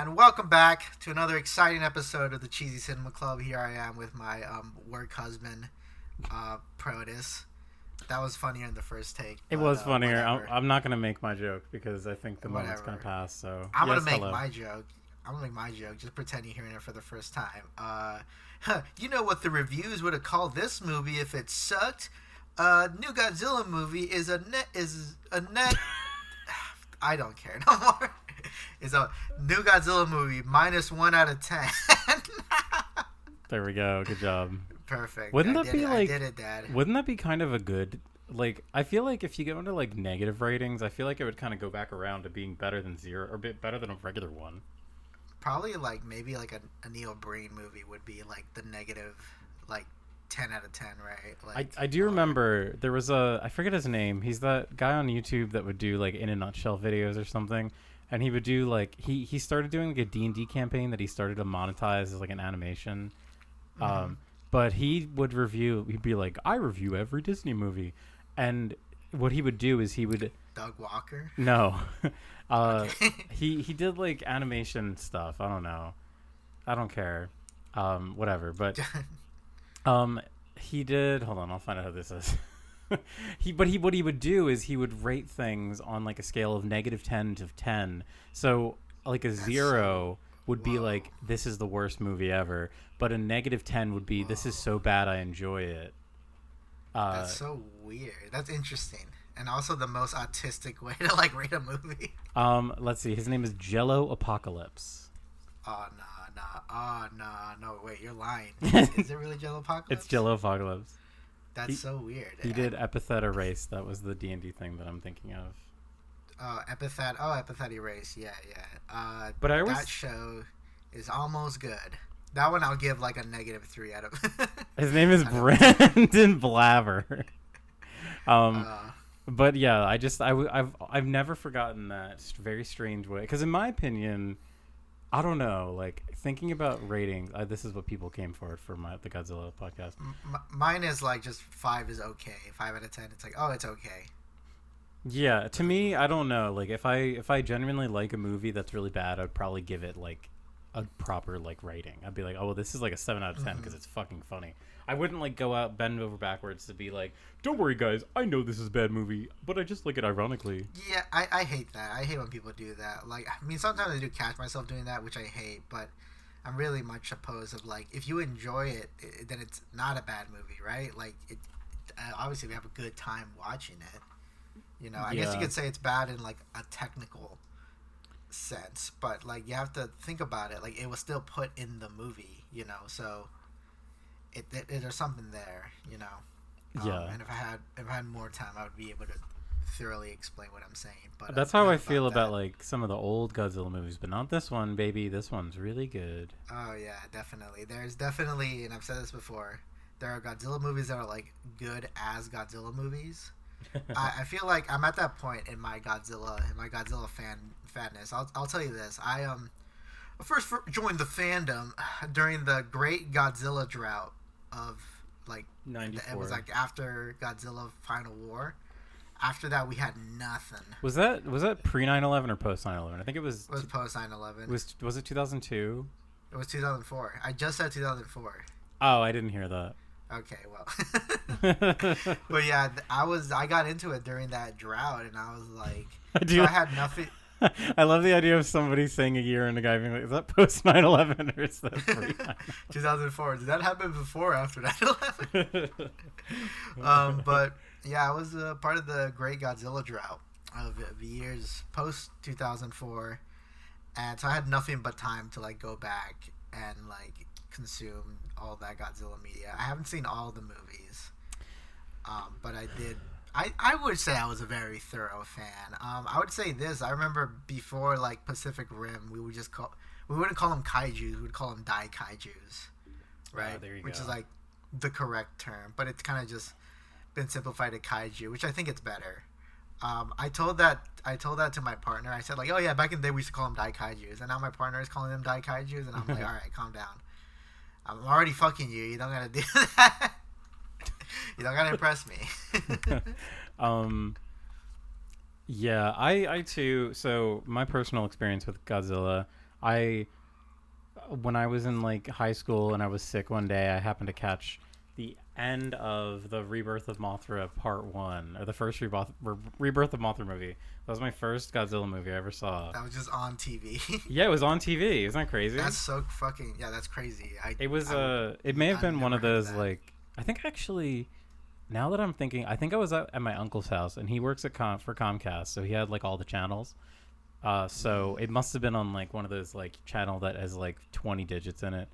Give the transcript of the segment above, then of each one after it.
And welcome back to another exciting episode of the Cheesy Cinema Club. Here I am with my work husband, Protus. That was funnier in the first take. It was funnier. I'm not going to make my joke because I think the moment's going to pass. So I'm going to make my joke. Just pretend you're hearing it for the first time. You know what the reviews would have called this movie if it sucked? New Godzilla movie is a net. I don't care no more. It's a new Godzilla movie -1 out of 10. There we go. Good job. Perfect. Wouldn't that be like? I did it, Dad. Wouldn't that be kind of a good? Like, I feel like if you go into like negative ratings, I feel like it would kind of go back around to being better than 0 or a bit better than a regular one. Probably like maybe like a Neil Breen movie would be like the negative like 10 out of 10, right? Like, I do remember there was I forget his name. He's that guy on YouTube that would do like in a nutshell videos or something. And he would do like he started doing like a D&D campaign that he started to monetize as like an animation. But he would he'd be like, I review every Disney movie. And what he would do is he would Doug Walker? No. he did like animation stuff. I don't know. I don't care. Whatever. But he did hold on, I'll find out who this is. What he would do is he would rate things on like a scale of -10 to 10. So like a 0 would be like, this is the worst movie ever, but a -10 would be, this is so bad I enjoy it. That's so weird. That's interesting, and also the most autistic way to like rate a movie. Let's see. His name is Jello Apocalypse. Oh no! Wait, you're lying. Is it really Jello Apocalypse? It's Jello Apocalypse. That's so weird. He did Epithet Erase. That was the D&D thing that I'm thinking of. Epithet Erase. Yeah. But that show is almost good. That one I'll give like a -3 out of. His name is Brandon Blaver. But yeah, I've never forgotten that very strange way. Because in my opinion, I don't know, like thinking about ratings, this is what people came for the Godzilla podcast. Mine is like just 5 is okay. 5 out of 10, it's like, oh, it's okay. Yeah, to me, I don't know. Like if I genuinely like a movie that's really bad, I'd probably give it like a proper like rating. I'd be like, oh, well, this is like a 7 out of 10 because it's fucking funny. I wouldn't like go out bend over backwards to be like, don't worry guys, I know this is a bad movie, but I just like it ironically. Yeah, I hate that. I hate when people do that. Like, I mean, sometimes I do catch myself doing that, which I hate, but I'm really much opposed of like, if you enjoy it, then it's not a bad movie, right? Like, obviously we have a good time watching it. You know, I guess you could say it's bad in like a technical sense, but like you have to think about it. Like, it was still put in the movie, you know, so there's something there, you know. And if I had more time, I would be able to thoroughly explain what I'm saying. But that's how I feel about like some of the old Godzilla movies, but not this one, baby. This one's really good. Oh yeah, definitely. There's definitely, and I've said this before, there are Godzilla movies that are like good as Godzilla movies. I feel like I'm at that point in my Godzilla fanness. I'll tell you this. I first joined the fandom during the Great Godzilla drought of like 94. It was like after Godzilla Final War. After that, we had nothing. Was that pre 9/11 or post 9/11? I think it was. It was post 9/11. Was it 2002? It was 2004. I just said 2004. Oh, I didn't hear that. Okay, well, but yeah, I got into it during that drought, and I was like, I had nothing. I love the idea of somebody saying a year and a guy being like, is that post 9/11 or is that pre 2004? Did that happen before or after 9/11? But yeah, I was part of the Great Godzilla drought of years post 2004, and so I had nothing but time to like go back and like consume all that Godzilla media. I haven't seen all the movies, but I did. I would say I was a very thorough fan. I would say this. I remember before like Pacific Rim, we wouldn't call them kaijus. We would call them daikaijus, right? There you Which go. is like the correct term, but it's kind of just been simplified to kaiju, which I think it's better. I told that to my partner. I said like, oh yeah, back in the day we used to call them daikaijus, and now my partner is calling them daikaijus, and I'm like, all right, calm down. I'm already fucking you. You don't gotta do that. You don't gotta impress me. Yeah, I too. So my personal experience with Godzilla, I when I was in like high school and I was sick one day, I happened to catch the end of the Rebirth of Mothra Part 1, or the first Rebirth of Mothra movie. That was my first Godzilla movie I ever saw. That was just on TV. Yeah, it was on TV. Isn't that crazy? That's so fucking... Yeah, that's crazy. It may have been one of those, like... I think actually... Now that I'm thinking, I think I was at my uncle's house, and he works at for Comcast, so he had like all the channels. So it must have been on like one of those like channel that has like 20 digits in it.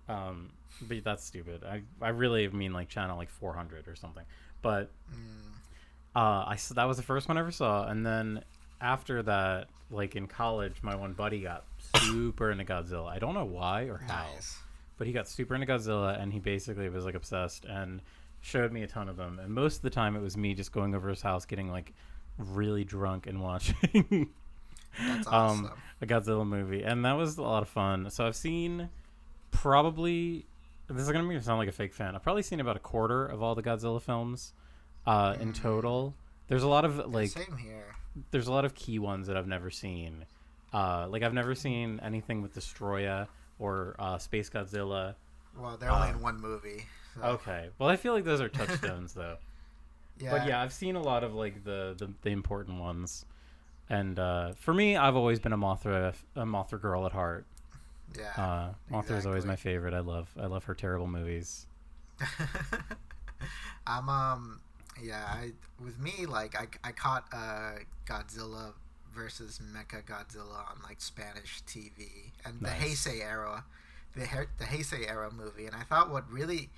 But that's stupid. I really mean like channel like 400 or something. But that was the first one I ever saw, and then after that, like in college, my one buddy got super into Godzilla. I don't know why or how, but he got super into Godzilla, and he basically was like obsessed and showed me a ton of them. And most of the time, it was me just going over his house, getting like really drunk and watching That's awesome. a Godzilla movie, and that was a lot of fun. So I've seen probably, this is gonna make me sound like a fake fan, I've probably seen about a quarter of all the Godzilla films in total. There's a lot of like same here. There's a lot of key ones that I've never seen. Like I've never seen anything with Destroya or Space Godzilla. Well, they're only in one movie. So. Okay. Well, I feel like those are touchstones though. Yeah. But yeah, I've seen a lot of like the important ones. And for me, I've always been a Mothra girl at heart. Yeah. Mothra is always my favorite. I love her terrible movies. With me, like I caught Godzilla versus Mecha Godzilla on like Spanish TV and Nice. the Heisei era movie, and I thought what really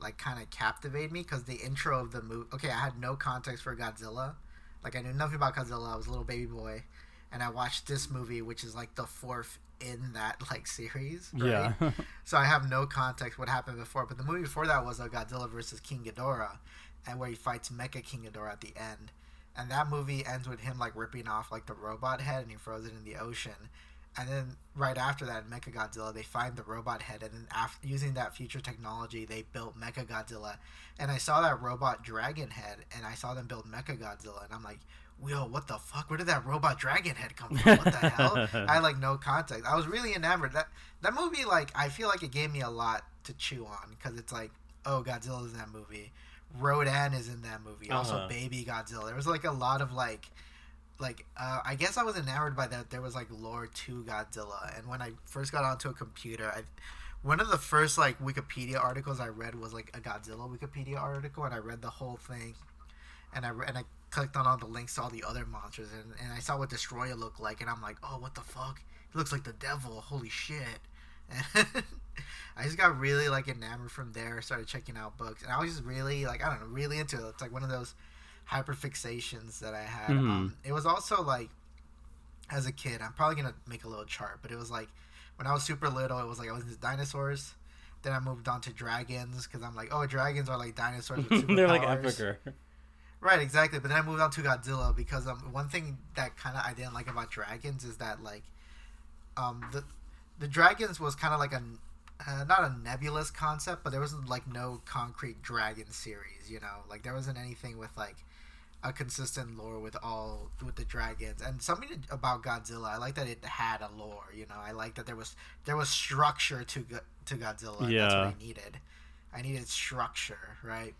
like kind of captivated me because the intro of the movie. Okay, I had no context for Godzilla. Like, I knew nothing about Godzilla. I was a little baby boy. And I watched this movie, which is, like, the fourth in that, like, series. Right? Yeah. So I have no context what happened before. But the movie before that was Godzilla versus King Ghidorah. And where he fights Mecha King Ghidorah at the end. And that movie ends with him, like, ripping off, like, the robot head. And he throws it in the ocean. And then right after that, in Mecha Godzilla, they find the robot head. And then using that future technology, they built Mecha Godzilla. And I saw that robot dragon head, and I saw them build Mecha Godzilla, and I'm like, yo, what the fuck? Where did that robot dragon head come from? What the hell? I had, like, no context. I was really enamored. That movie, like, I feel like it gave me a lot to chew on, because it's like, oh, Godzilla's in that movie. Rodan is in that movie. Also, Baby Godzilla. There was, like, a lot of, like, I guess I was enamored by that. There was, like, lore to Godzilla, and when I first got onto a computer, one of the first, like, Wikipedia articles I read was, like, a Godzilla Wikipedia article, and I read the whole thing, and I clicked on all the links to all the other monsters, and I saw what Destroyer looked like, and I'm like, oh, what the fuck? He looks like the devil. Holy shit. And I just got really, like, enamored from there, started checking out books, and I was just really, like, I don't know, really into it. It's, like, one of those hyperfixations that I had. Mm-hmm. It was also, like, as a kid, I'm probably going to make a little chart, but it was, like, when I was super little, it was like I was into dinosaurs. Then I moved on to dragons because I'm like, oh, dragons are like dinosaurs with superpowers. They're like epicer. Right, exactly. But then I moved on to Godzilla because one thing that kind of I didn't like about dragons is that like the dragons was kind of like not a nebulous concept, but there wasn't like no concrete dragon series. You know, like there wasn't anything with like a consistent lore with the dragons. And something about Godzilla, I like that it had a lore. You know, I like that there was structure to Godzilla. Yeah, that's what I needed. I needed structure, right?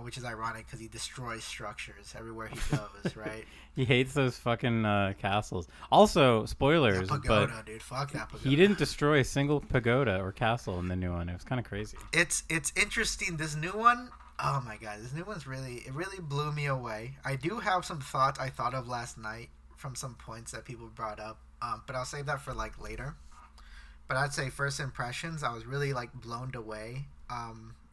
Which is ironic because he destroys structures everywhere he goes, right? He hates those fucking castles. Also, spoilers, pagoda, but dude, fuck that pagoda. He didn't destroy a single pagoda or castle in the new one. It was kind of crazy. It's interesting. This new one, oh my god, this new one's really blew me away. I do have some thoughts I thought of last night from some points that people brought up, but I'll save that for like later. But I'd say first impressions, I was really like blown away.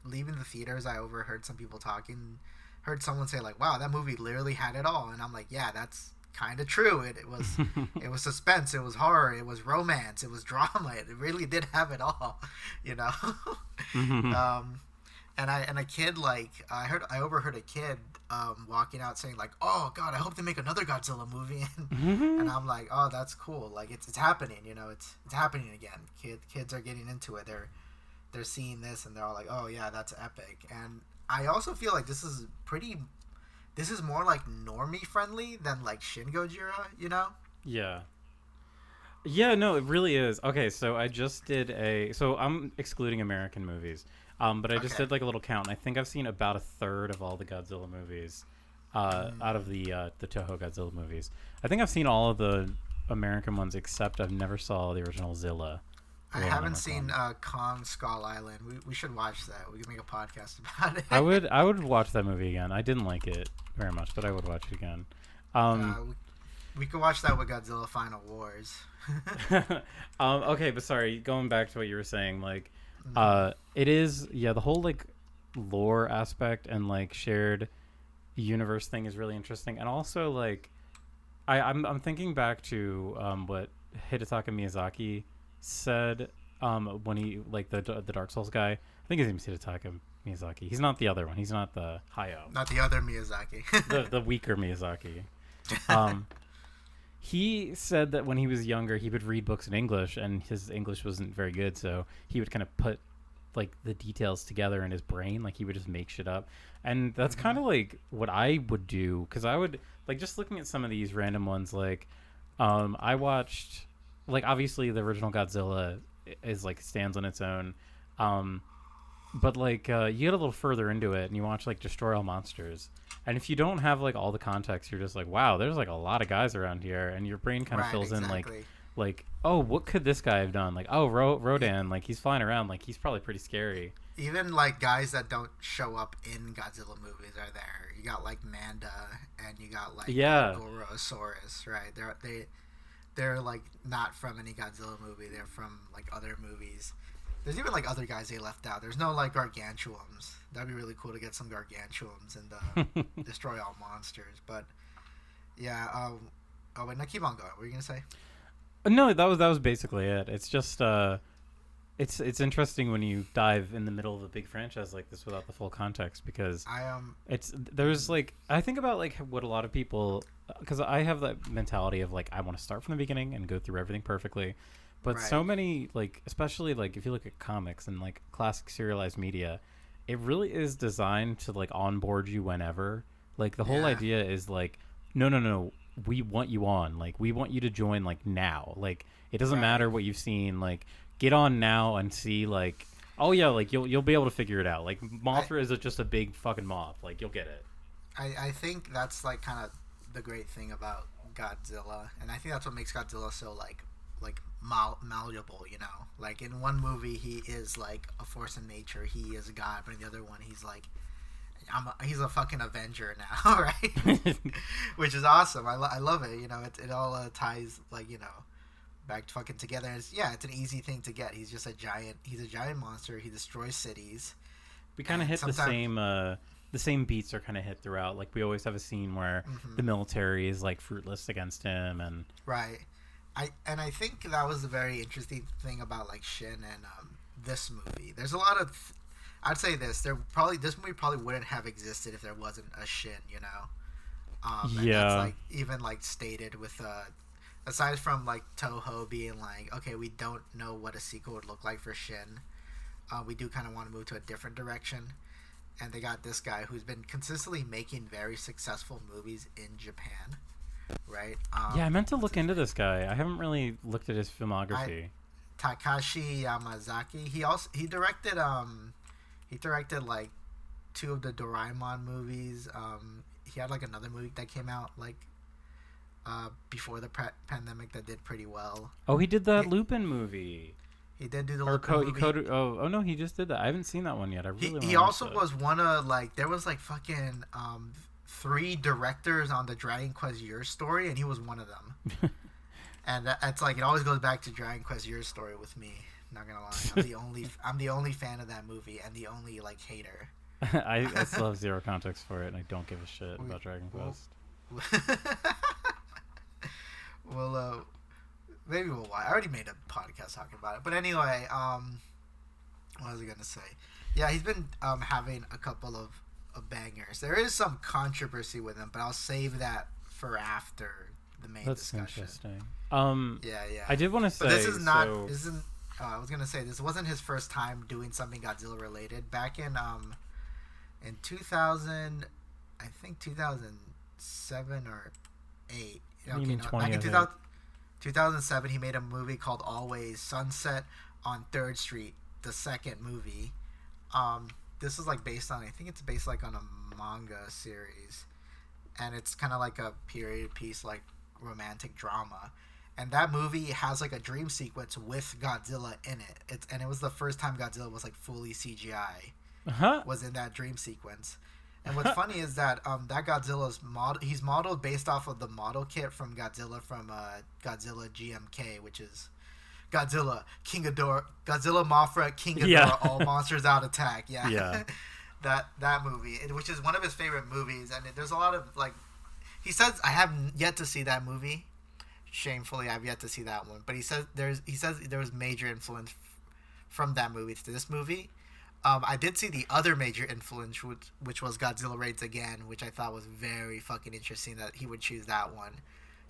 Leaving the theaters, I overheard some people talking, heard someone say like, wow, that movie literally had it all. And I'm like, yeah, that's kind of true. It was it was suspense, it was horror, it was romance, it was drama. It really did have it all, you know. And a kid, like, I overheard a kid walking out saying like, oh god, I hope they make another Godzilla movie. And I'm like, oh, that's cool. Like it's happening, you know. It's happening again. Kids are getting into it. They're seeing this and they're all like, oh yeah, that's epic. And I also feel like this is more like normie friendly than like Shin Gojira, you know? Yeah. Yeah, no, it really is. Okay, so I just did so I'm excluding American movies. But I just Okay. did like a little count, and I think I've seen about a third of all the Godzilla movies, out of the Toho Godzilla movies. I think I've seen all of the American ones except I've never saw the original Zilla, I Zilla haven't number seen one. Kong Skull Island. We should watch that. We can make a podcast about I it. would I would watch that movie again. I didn't like it very much, but I would watch it again. Um, We could watch that with Godzilla Final Wars. okay, but sorry, going back to what you were saying, like, Mhm. it is, yeah, the whole like lore aspect and like shared universe thing is really interesting, and also like I'm thinking back to what Hidetaka Miyazaki said when he like the Dark Souls guy. I think his name's Hidetaka Miyazaki. He's not the other one. He's not the Hayao. Not the other Miyazaki. The weaker Miyazaki. Um, he said that when he was younger, he would read books in English, and his English wasn't very good, so he would kind of put like the details together in his brain, like he would just make shit up, and that's Hmm. kind of like what I would do, because I would like just looking at some of these random ones, like I watched like obviously the original Godzilla is like stands on its own, um, but like you get a little further into it and you watch like Destroy All Monsters, and if you don't have like all the context, you're just like, wow, there's like a lot of guys around here, and your brain kind of Right, fills in like exactly. oh, what could this guy have done, like, oh, Rodan, like he's flying around, like he's probably pretty scary. Even like guys that don't show up in Godzilla movies are there. You got like Manda, and you got like Yeah, Gorosaurus, right? They're like not from any Godzilla movie. They're from like other movies. There's even like other guys they left out. There's no like gargantuans. That'd be really cool to get some gargantuans and destroy all monsters. But yeah. Oh wait, now keep on going. What were you gonna say? no, that was basically it. It's just it's interesting when you dive in the middle of a big franchise like this without the full context, because I it's there's like I think about like what a lot of people, because I have that mentality of like I want to start from the beginning and go through everything perfectly, but right. so many, like especially like if you look at comics and like classic serialized media, it really is designed to like onboard you whenever. Like the whole Yeah. idea is like, no, we want you on, like we want you to join like now, like it doesn't Right. matter what you've seen, like get on now and see, like, oh yeah, like you'll be able to figure it out. Like I Mothra is just a big fucking moth. Like you'll get it. I think that's like kind of the great thing about Godzilla, and I think that's what makes Godzilla so like malleable. You know, like in one movie he is like a force in nature, he is a god, but in the other one he's like he's a fucking Avenger now, right? Which is awesome. I love it. You know, it all ties like back fucking together. And it's an easy thing to get. He's just a giant. He's a giant monster. He destroys cities, We kind of and hit sometimes. the same beats are kind of hit throughout. Like we always have a scene where Mhm. the military is like fruitless against him, and Right. I think that was a very interesting thing about like Shin and this movie. There's a lot of I'd say this movie probably wouldn't have existed if there wasn't a Shin, you know. And that's yeah, like even like stated with aside from like Toho being like, okay, we don't know what a sequel would look like for Shin. We do kind of want to move to a different direction, and they got this guy who's been consistently making very successful movies in Japan, right? yeah. I meant to look into this guy. I haven't really looked at his I filmography. Takashi Yamazaki. He directed like two of the Doraemon movies. He had like another movie that came out like before the pandemic that did pretty well. Oh, he did that He, Lupin movie. he did do the Or Lupin he movie. coded. Oh no, he just did that. I haven't seen that one yet. I really want He to watch also that. was one of like there was like fucking three directors on the Dragon Quest Year story, and he was one of them. And it's like it always goes back to Dragon Quest Year story with me. Not gonna lie, I'm the only fan of that movie and the only like hater. I still have zero context for it, and I don't give a shit We, about Dragon we'll, Quest. well, maybe we'll watch. I already made a podcast talking about it, but anyway, what was I gonna say? Yeah, he's been having a couple of bangers. There is some controversy with him, but I'll save that for after the main That's discussion. interesting. Yeah. I did want to say, But this is not. so This isn't. I was gonna say this wasn't his first time doing something Godzilla related. Back in 2000, I think 2007 or 8. what do you mean Back 20, I in think? 2000. 2007, he made a movie called Always Sunset on 3rd Street, the second movie. This is like based on, I think it's based like on a manga series, and it's kind of like a period piece, like romantic drama. And that movie has like a dream sequence with Godzilla in it. And it was the first time Godzilla was like fully CGI. Was in that dream sequence. And what's funny is that that Godzilla's he's modeled based off of the model kit from Godzilla Godzilla GMK, which is Godzilla, King Ghidorah, Godzilla, Mothra, King Ghidorah, all monsters out attack. Yeah. that movie, which is one of his favorite movies, and there's a lot of like, he says, I have yet to see that movie. Shamefully, I've yet to see that one. But he says there was major influence from that movie to this movie. I did see the other major influence, which was Godzilla Raids Again, which I thought was very fucking interesting that he would choose that one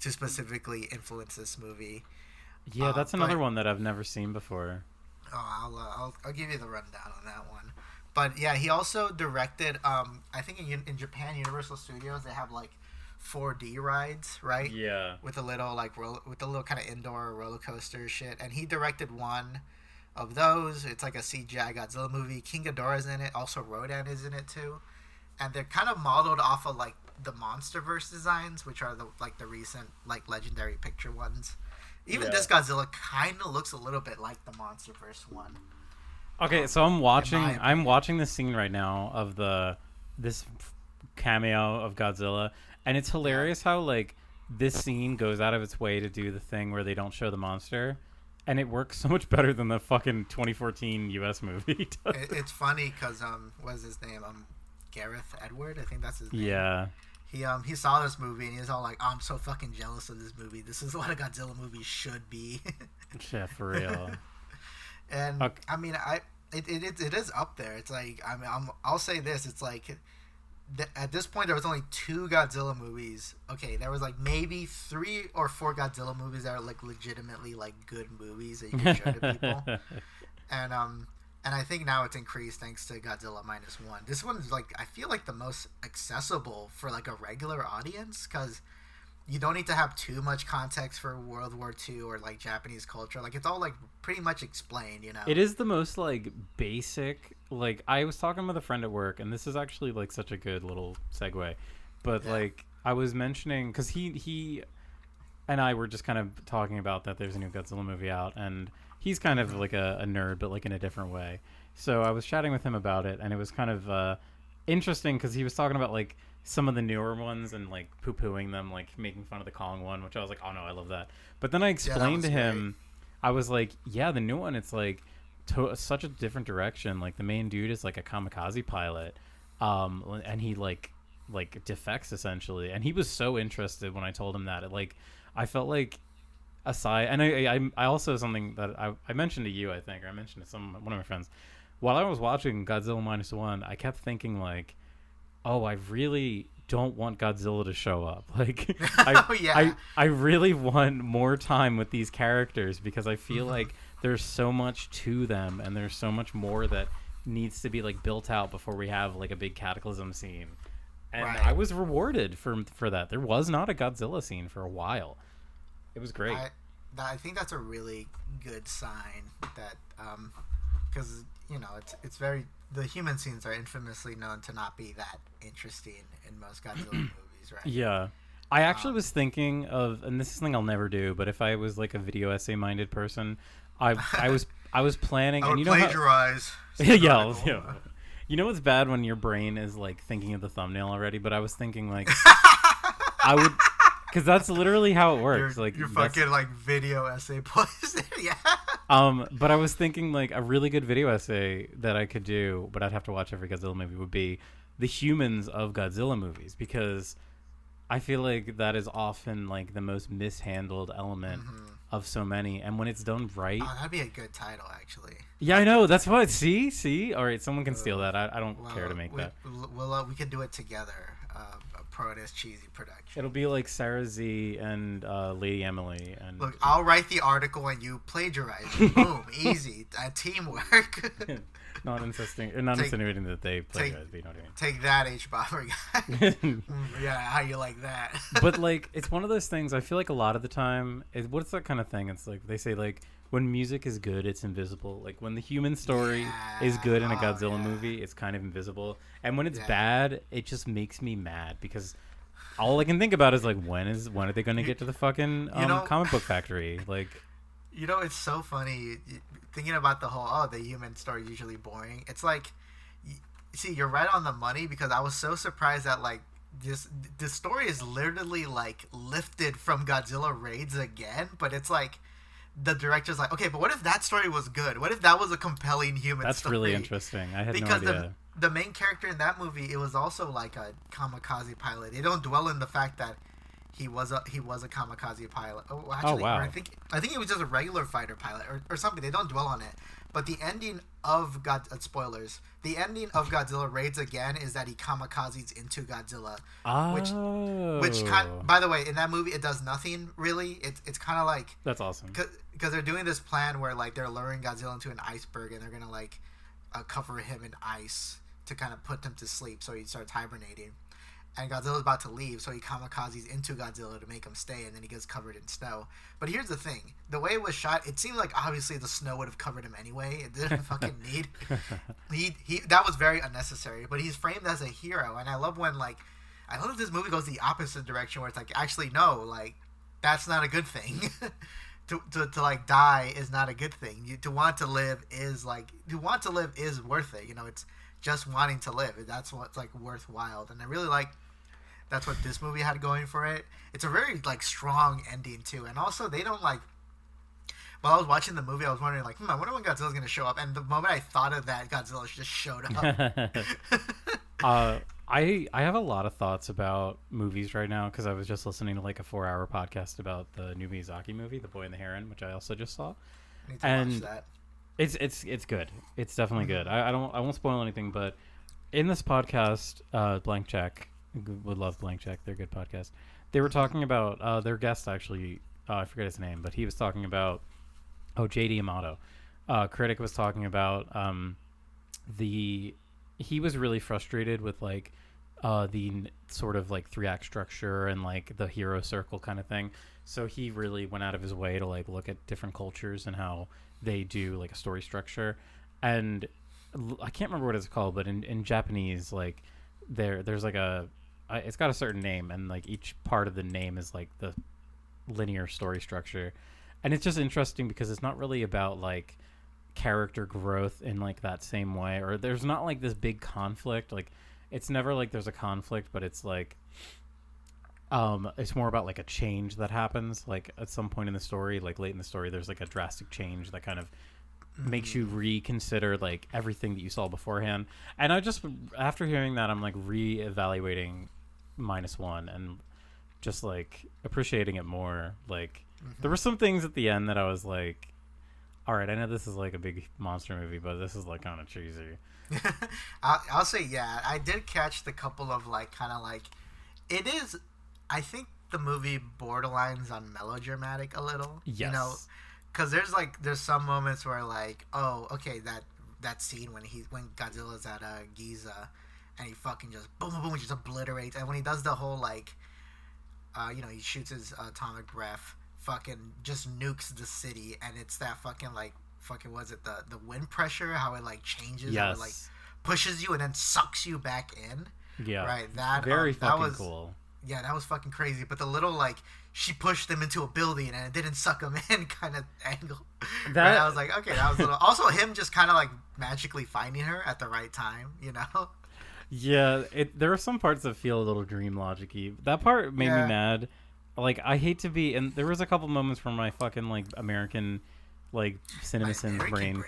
to specifically influence this movie. Yeah, that's another one that I've never seen before. Oh, I'll give you the rundown on that one. But yeah, he also directed. I think in Japan, Universal Studios, they have like 4D rides, right? Yeah. With a little kind of indoor roller coaster shit, and he directed one of those. It's like a CGI Godzilla movie. King Ghidorah's in it. Also, Rodan is in it too, and they're kind of modeled off of like the MonsterVerse designs, which are the recent like Legendary Picture ones. Even this Godzilla kind of looks a little bit like the MonsterVerse one. Okay, so I'm watching this scene right now of this cameo of Godzilla. And it's hilarious how, like, this scene goes out of its way to do the thing where they don't show the monster. And it works so much better than the fucking 2014 U.S. movie does. It's funny because, what's his name? Gareth Edward? I think that's his name. Yeah. He saw this movie and he was all like, oh, I'm so fucking jealous of this movie. This is what a Godzilla movie should be. Yeah, for real. And, okay. I mean, it is up there. It's like, I mean, I'll say this. It's like... At this point, there was only 2 Godzilla movies. Okay, there was like maybe 3 or 4 Godzilla movies that are like legitimately like good movies that you can show to people. And I think now it's increased thanks to Godzilla -1. This one's like, I feel like the most accessible for like a regular audience because you don't need to have too much context for World War II or like Japanese culture. Like it's all like pretty much explained, you know. It is the most like basic. Like I was talking with a friend at work, and this is actually like such a good little segue. But like I was mentioning, because he and I were just kind of talking about that there's a new Godzilla movie out, and he's kind of like a nerd, but like in a different way. So I was chatting with him about it, and it was kind of interesting because he was talking about like some of the newer ones and like poo-pooing them, like making fun of the Kong one, which I was like, oh no, I love that. But then I explained to him, I was like, yeah, the new one, it's like such a different direction. Like the main dude is like a kamikaze pilot, and he like defects essentially, and he was so interested when I told him that. I felt like aside, and I also, something that I mentioned to you, I think, or I mentioned to one of my friends while I was watching Godzilla -1, I kept thinking like, oh, I really don't want Godzilla to show up. Like, I really want more time with these characters because I feel like there's so much to them and there's so much more that needs to be like built out before we have like a big cataclysm scene. And I was rewarded for that. There was not a Godzilla scene for a while. It was great. I think that's a really good sign that, because you know it's very, the human scenes are infamously known to not be that interesting in most Godzilla movies, right? Yeah. I actually was thinking of, and this is something I'll never do, but if I was like a video essay minded person, I was planning, and you know plagiarize. Yeah. You know what's bad when your brain is like thinking of the thumbnail already, but I was thinking like I would, because that's literally how it works. You're fucking like video essay poison. Yeah. But I was thinking like a really good video essay that I could do, but I'd have to watch every Godzilla movie, would be the humans of Godzilla movies, because I feel like that is often like the most mishandled element of so many, and when it's done right, that'd be a good title, actually. Yeah, I know. That's what. See. All right, someone can steal that. I don't care to make that. We can do it together. Protus cheesy production. It'll be like Sarah Z and Lady Emily. And Look, I'll write the article and you plagiarize it. Boom, easy. Teamwork. Not insinuating that they plagiarize, but you know what I mean. Take that, H. Bomber guy. Yeah, how you like that? But like, it's one of those things. I feel like a lot of the time, what's that kind of thing? It's like they say like when music is good, it's invisible. Like when the human story is good in a Godzilla movie, it's kind of invisible. And when it's bad, it just makes me mad because all I can think about is like when are they going to get to the fucking comic book factory? Like, it's so funny thinking about the whole the human story is usually boring. It's like, see, you're right on the money because I was so surprised that like this story is literally like lifted from Godzilla Raids again, but it's like the director's like, okay, but what if that story was good? What if that was a compelling human story? That's really interesting. I had no idea. Because the main character in that movie, it was also like a kamikaze pilot. They don't dwell in the fact that he was a kamikaze pilot. Oh, actually, wow. I think he was just a regular fighter pilot or something. They don't dwell on it. But the ending of spoilers. The ending of Godzilla Raids Again is that he kamikazes into Godzilla. Which by the way, in that movie, it does nothing really. It's kind of like, that's awesome. Because they're doing this plan where like they're luring Godzilla into an iceberg and they're gonna like cover him in ice to kind of put him to sleep so he starts hibernating. And Godzilla's about to leave, so he kamikazes into Godzilla to make him stay, and then he gets covered in snow. But here's the thing. The way it was shot, it seemed like obviously the snow would have covered him anyway. It didn't fucking need. That was very unnecessary. But he's framed as a hero, and I love if this movie goes the opposite direction, where it's like, actually, no, like, that's not a good thing. to like die is not a good thing. To want to live is worth it. It's just wanting to live. That's what's like worthwhile. And I really like that's what this movie had going for it. It's a very like strong ending too. And also they don't like, while I was watching the movie, I was wondering like, I wonder when Godzilla's gonna show up. And the moment I thought of that, Godzilla just showed up. I have a lot of thoughts about movies right now because I was just listening to like a 4-hour podcast about the new Miyazaki movie, The Boy and the Heron, which I also just saw. I need to watch that. It's good. It's definitely good. I won't spoil anything, but in this podcast, Blank Check would love Blank Check. They're a good podcast. They were talking about their guest actually. I forget his name, but he was talking about J.D. Amato. Critic was talking about he was really frustrated with like the sort of like 3-act structure and like the hero circle kind of thing. So he really went out of his way to like look at different cultures and how they do like a story structure. And I can't remember what it's called, but in Japanese, like there's like it's got a certain name, and like each part of the name is like the linear story structure. And it's just interesting because it's not really about like character growth in like that same way, or there's not like this big conflict. Like it's never like there's a conflict, but it's like it's more about like a change that happens like at some point in the story, like late in the story there's like a drastic change that kind of makes you reconsider like everything that you saw beforehand. And I just, after hearing that, I'm like re-evaluating -1 and just like appreciating it more. Like there were some things at the end that I was like, all right, I know this is like a big monster movie, but this is like kind of cheesy. I'll say, yeah, I did catch the couple of like kind of like, it is, I think the movie borderlines on melodramatic a little. Yes. Because there's some moments where like, oh, okay, that scene when Godzilla's at Giza and he fucking just boom boom boom, he just obliterates, and when he does the whole like, he shoots his atomic breath, fucking just nukes the city, and it's that fucking was it the wind pressure, how it like changes, yes, how it like pushes you and then sucks you back in. Yeah, right. That very fucking that was cool. Yeah, that was fucking crazy. But the little like she pushed them into a building and it didn't suck them in kind of angle. That right? I was like, okay, that was a little. Also, him just kind of like magically finding her at the right time, Yeah, there are some parts that feel a little dream logic-y. That part made me mad. Like, I hate to be, and there was a couple moments where my fucking like American like CinemaSins brain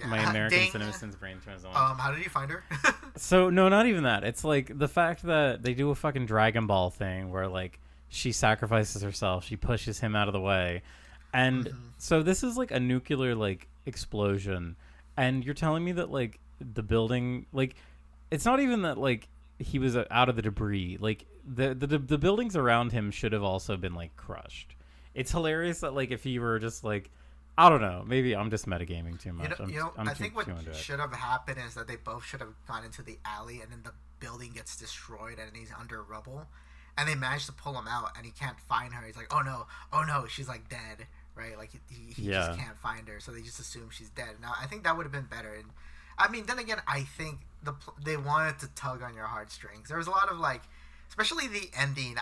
my American CinemaSins brain turns on. How did you find her? So no, not even that. It's like the fact that they do a fucking Dragon Ball thing where like she sacrifices herself, she pushes him out of the way, and so this is like a nuclear like explosion, and you're telling me that like the building, like it's not even that like he was out of the debris, like the buildings around him should have also been like crushed. It's hilarious that like if he were just like, I don't know, maybe I'm just metagaming too much. I think what should have happened is that they both should have gone into the alley, and then the building gets destroyed, and he's under rubble, and they manage to pull him out, and he can't find her. He's like, oh no, she's like dead, right? Like he just can't find her, so they just assume she's dead. Now I think that would have been better. And I mean, then again, I think they wanted to tug on your heartstrings. There was a lot of like, especially the ending.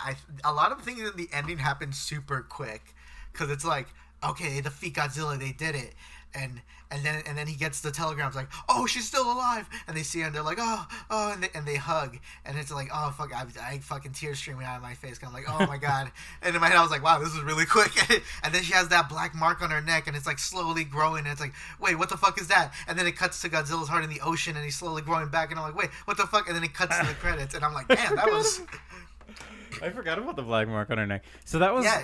A lot of things in the ending happened super quick, because it's like, okay, they defeat Godzilla, they did it, and then he gets the telegrams like, oh, she's still alive, and they see her and they're like, oh, and they hug, and it's like, oh fuck, I fucking tears streaming out of my face, I'm like, oh my god, and in my head I was like, wow, this is really quick, and then she has that black mark on her neck, and it's like slowly growing, and it's like, wait, what the fuck is that? And then it cuts to Godzilla's heart in the ocean, and he's slowly growing back, and I'm like, wait, what the fuck? And then it cuts to the credits, and I'm like, damn, that was. I forgot about the black mark on her neck. So that was. Yeah.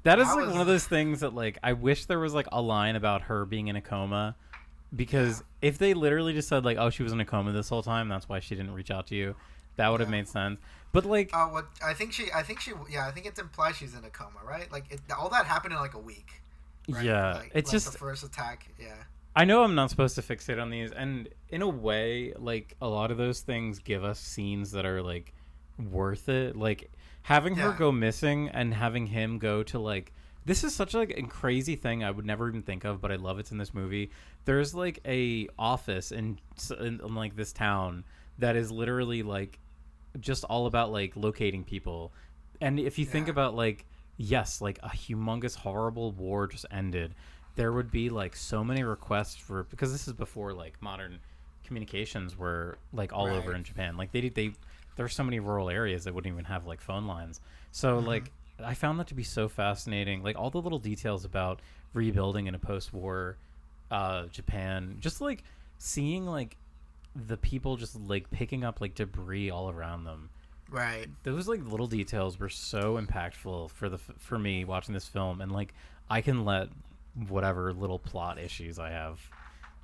That is like one of those things that like I wish there was like a line about her being in a coma, because if they literally just said like, oh, she was in a coma this whole time, that's why she didn't reach out to you, that would have made sense. But like, I think it's implied she's in a coma, right? Like all that happened in like a week. Right? Yeah, like, it's just the first attack. Yeah. I know I'm not supposed to fixate on these, and in a way, like a lot of those things give us scenes that are like worth it, like. Having her go missing and having him go to like, this is such like a crazy thing I would never even think of, but I love it's in this movie. There's like a office in like this town that is literally like just all about like locating people. And if you think about like, yes, like a humongous horrible war just ended, there would be like so many requests for, because this is before like modern communications were like all over in Japan. Like there's so many rural areas that wouldn't even have like phone lines. So like I found that to be so fascinating. Like all the little details about rebuilding in a post-war Japan, just like seeing like the people just like picking up like debris all around them. Right. Those like little details were so impactful for me watching this film, and like I can let whatever little plot issues I have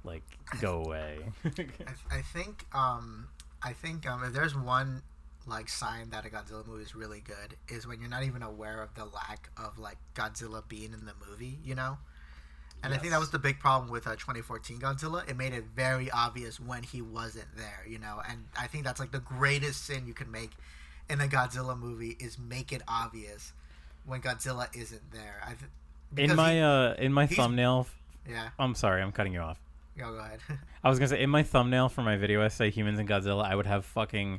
like go away. I think if there's one like sign that a Godzilla movie is really good, is when you're not even aware of the lack of like Godzilla being in the movie, you know? And I think that was the big problem with 2014 Godzilla. It made it very obvious when he wasn't there, you know? And I think that's like the greatest sin you can make in a Godzilla movie, is make it obvious when Godzilla isn't there. In my thumbnail. Yeah. I'm sorry, I'm cutting you off. Go ahead. I was gonna say in my thumbnail for my video essay, Humans and Godzilla, I would have fucking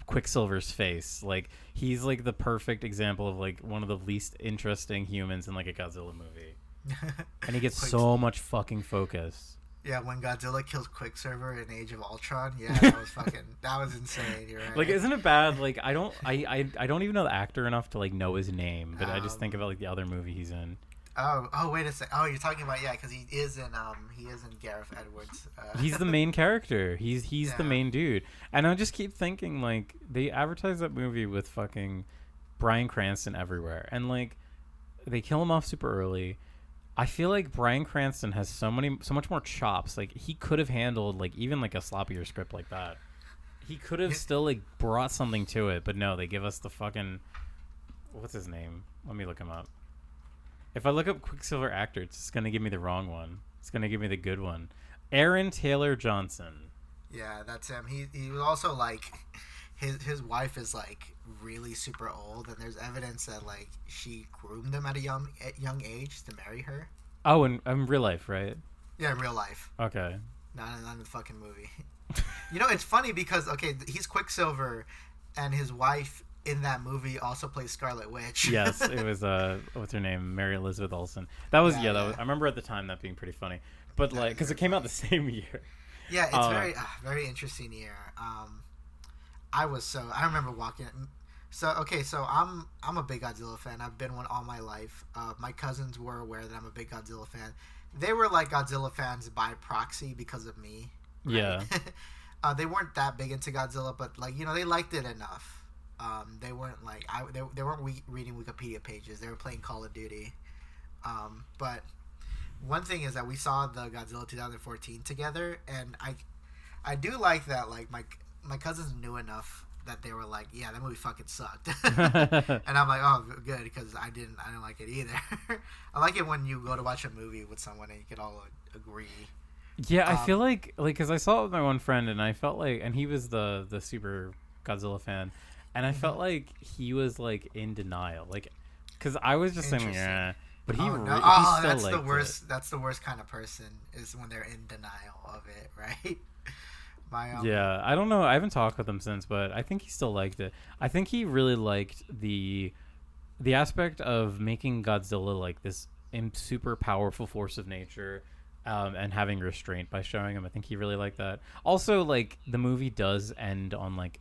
Quicksilver's face. Like he's like the perfect example of like one of the least interesting humans in like a Godzilla movie, and he gets so much fucking focus. Yeah, when Godzilla kills Quicksilver in Age of Ultron, that was insane. You're right. Like, isn't it bad? Like I don't even know the actor enough to like know his name, but I just think about like the other movie he's in. Oh, wait a sec. Oh, you're talking about, because he is in Gareth Edwards. He's the main character. He's the main dude. And I just keep thinking, like, they advertise that movie with fucking Bryan Cranston everywhere, and like they kill him off super early. I feel like Bryan Cranston has so much more chops. Like he could have handled like even like a sloppier script like that. He could have still like brought something to it, but no, they give us the fucking, what's his name? Let me look him up. If I look up Quicksilver actor, it's just going to give me the wrong one. It's going to give me the good one. Aaron Taylor Johnson. Yeah, that's him. He was also like, his wife is like really super old, and there's evidence that like she groomed him at a young age to marry her. Oh, in real life, right? Yeah, in real life. Okay. Not in the fucking movie. You know, it's funny because he's Quicksilver, and his wife in that movie also plays Scarlet Witch. Yes, it was what's her name, Mary Elizabeth Olsen. That was that was, I remember at the time that being pretty funny, but like because it came out the same year. Yeah, it's very interesting year. I remember walking. So I'm a big Godzilla fan. I've been one all my life. My cousins were aware that I'm a big Godzilla fan. They were like Godzilla fans by proxy because of me. Right? Yeah. They weren't that big into Godzilla, but like they liked it enough. They weren't like they weren't reading Wikipedia pages. They were playing Call of Duty. But one thing is that we saw the Godzilla 2014 together, and I do like that. Like my cousins knew enough that they were like, yeah, that movie fucking sucked. And I'm like, oh, good, because I didn't like it either. I like it when you go to watch a movie with someone and you can all agree. Yeah, I feel like because I saw it with my one friend, and I felt like, and he was the super Godzilla fan, and I felt like he was like in denial, like, because I was just saying, yeah, but he, he still that's liked the worst. it. That's the worst kind of person, is when they're in denial of it, right? Yeah, I don't know. I haven't talked with him since, but I think he still liked it. I think he really liked the aspect of making Godzilla like this super powerful force of nature, and having restraint by showing him. I think he really liked that. Also, like, the movie does end on like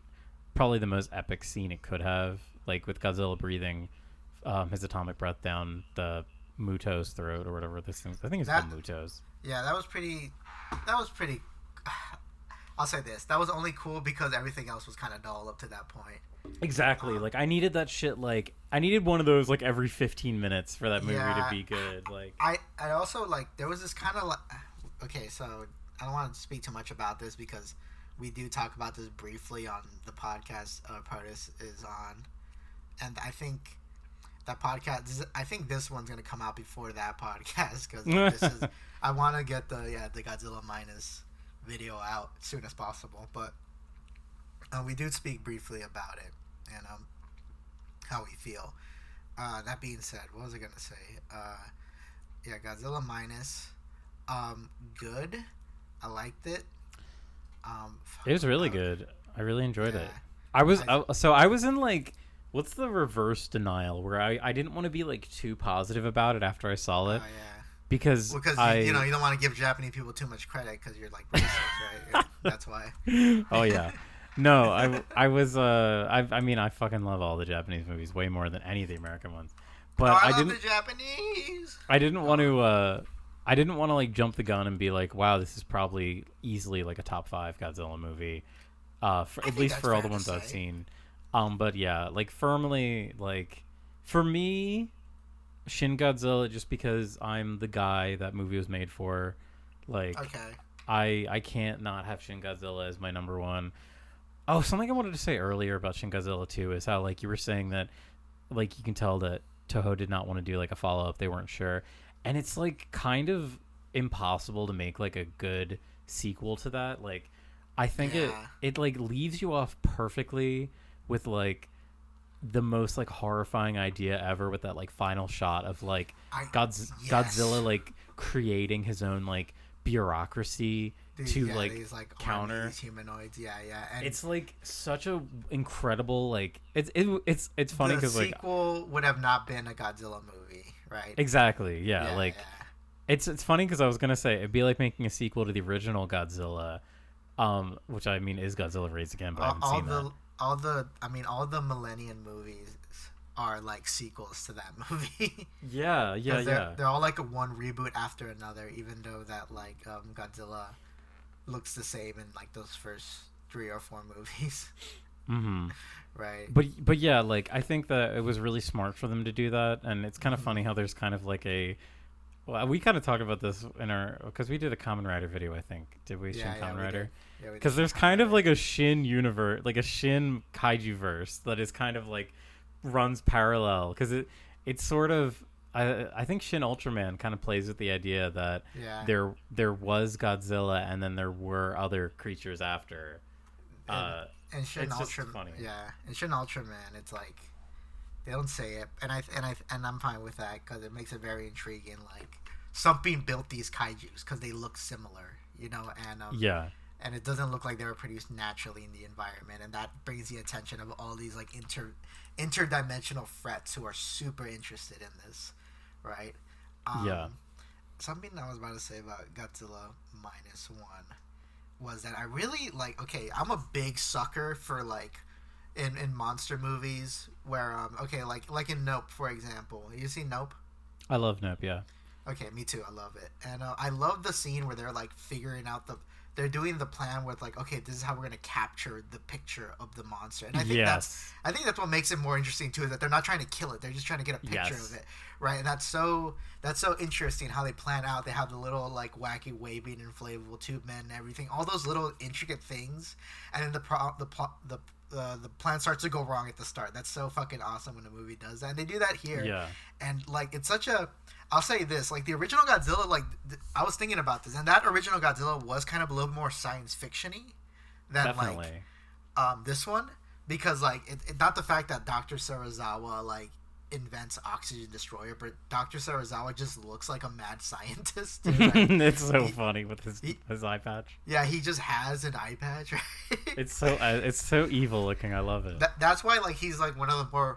probably the most epic scene it could have, like with Godzilla breathing his atomic breath down the Muto's throat or whatever this thing. I think it's called Muto's. Yeah, that was pretty. I'll say this: that was only cool because everything else was kind of dull up to that point. Exactly. Like, I needed that shit. Like, I needed one of those like every 15 minutes for that movie to be good. Like, I also, like, there was this kind of like, okay, so I don't want to speak too much about this because we do talk about this briefly on the podcast Protus is on, and I think that podcast. I think this one's gonna come out before that podcast because this is. I want to get the Godzilla minus video out as soon as possible, but we do speak briefly about it and how we feel. That being said, what was I gonna say? Godzilla minus, good. I liked it. it was really good. I really enjoyed it. I was in like, what's the reverse denial, where I didn't want to be like too positive about it after I saw it. Because you don't want to give Japanese people too much credit because you're like racist, right? That's why. Oh yeah, no, I was I mean, I fucking love all the Japanese movies way more than any of the American ones, but I didn't. The Japanese. I didn't want to like jump the gun and be like, wow, this is probably easily like a top 5 Godzilla movie, at least for all the ones I've seen. But yeah, like firmly, like for me, Shin Godzilla, just because I'm the guy that movie was made for. Like, okay. I can't not have Shin Godzilla as my number one. Oh, something I wanted to say earlier about Shin Godzilla 2 is how, like, you were saying that, like, you can tell that Toho did not want to do like a follow-up. They weren't sure. And it's like kind of impossible to make like a good sequel to that. Like, I think it like leaves you off perfectly with like the most like horrifying idea ever, with that like final shot of like Godzilla like creating his own like bureaucracy to like these, like, counter these humanoids. And it's like such a incredible, like it's funny because like the sequel would have not been a Godzilla movie, right? Exactly. It's funny because I was gonna say it'd be like making a sequel to the original Godzilla, which I mean is Godzilla Raised Again, but I haven't seen that. All the Millennium movies are like sequels to that movie. They're all like a one reboot after another, even though that like Godzilla looks the same in like those first 3 or 4 movies. Mm-hmm. Right. But yeah, like I think that it was really smart for them to do that, and it's kind of funny how there's kind of like we kind of talked about this in because we did a Kamen Rider video, I think. Did we? Shin Kamen Rider? Because there's kind of like a Shin universe, like a Shin kaiju verse that is kind of like runs parallel, because it's sort of I think Shin Ultraman kind of plays with the idea that there was Godzilla and then there were other creatures after. And Shin Ultraman, and Shin Ultraman, it's like they don't say it, and I'm fine with that because it makes it very intriguing. Like, something built these kaijus because they look similar, and it doesn't look like they were produced naturally in the environment, and that brings the attention of all these like interdimensional threats who are super interested in this, right? Something I was about to say about Godzilla -1 was that I really like. Okay, I'm a big sucker for like in monster movies where like in Nope, for example. You seen Nope? I love Nope. Yeah. Okay, me too. I love it, and I love the scene where they're like figuring out they're doing the plan with like, okay, this is how we're gonna capture the picture of the monster, and I think that's what makes it more interesting too, is that they're not trying to kill it, they're just trying to get a picture of it, right? And that's so interesting how they plan out. They have the little like wacky waving inflatable tube men and everything, all those little intricate things, and then the the plan starts to go wrong at the start. That's so fucking awesome when a movie does that. And they do that here. Yeah. And like it's such a. I'll say this, like the original Godzilla, like I was thinking about this, and that original Godzilla was kind of a little more science fiction-y than Definitely. like this one, because like not the fact that Dr. Serizawa like invents oxygen destroyer, but Dr. Serizawa just looks like a mad scientist. Dude. Like, it's so funny with his eye patch. Yeah, he just has an eye patch. Right? It's so evil looking. I love it. That's why like he's like one of the more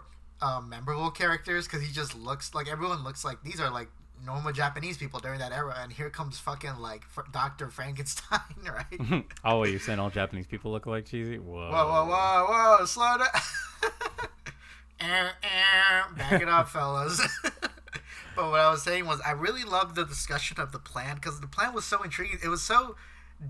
memorable characters, because he just looks like everyone looks like these are like normal Japanese people during that era, and here comes fucking like Dr. Frankenstein, right? Oh, wait, you're saying all Japanese people look like cheesy? Whoa. Whoa, slow down. Back it up, fellas. But what I was saying was I really loved the discussion of the plan, because the plan was so intriguing. It was so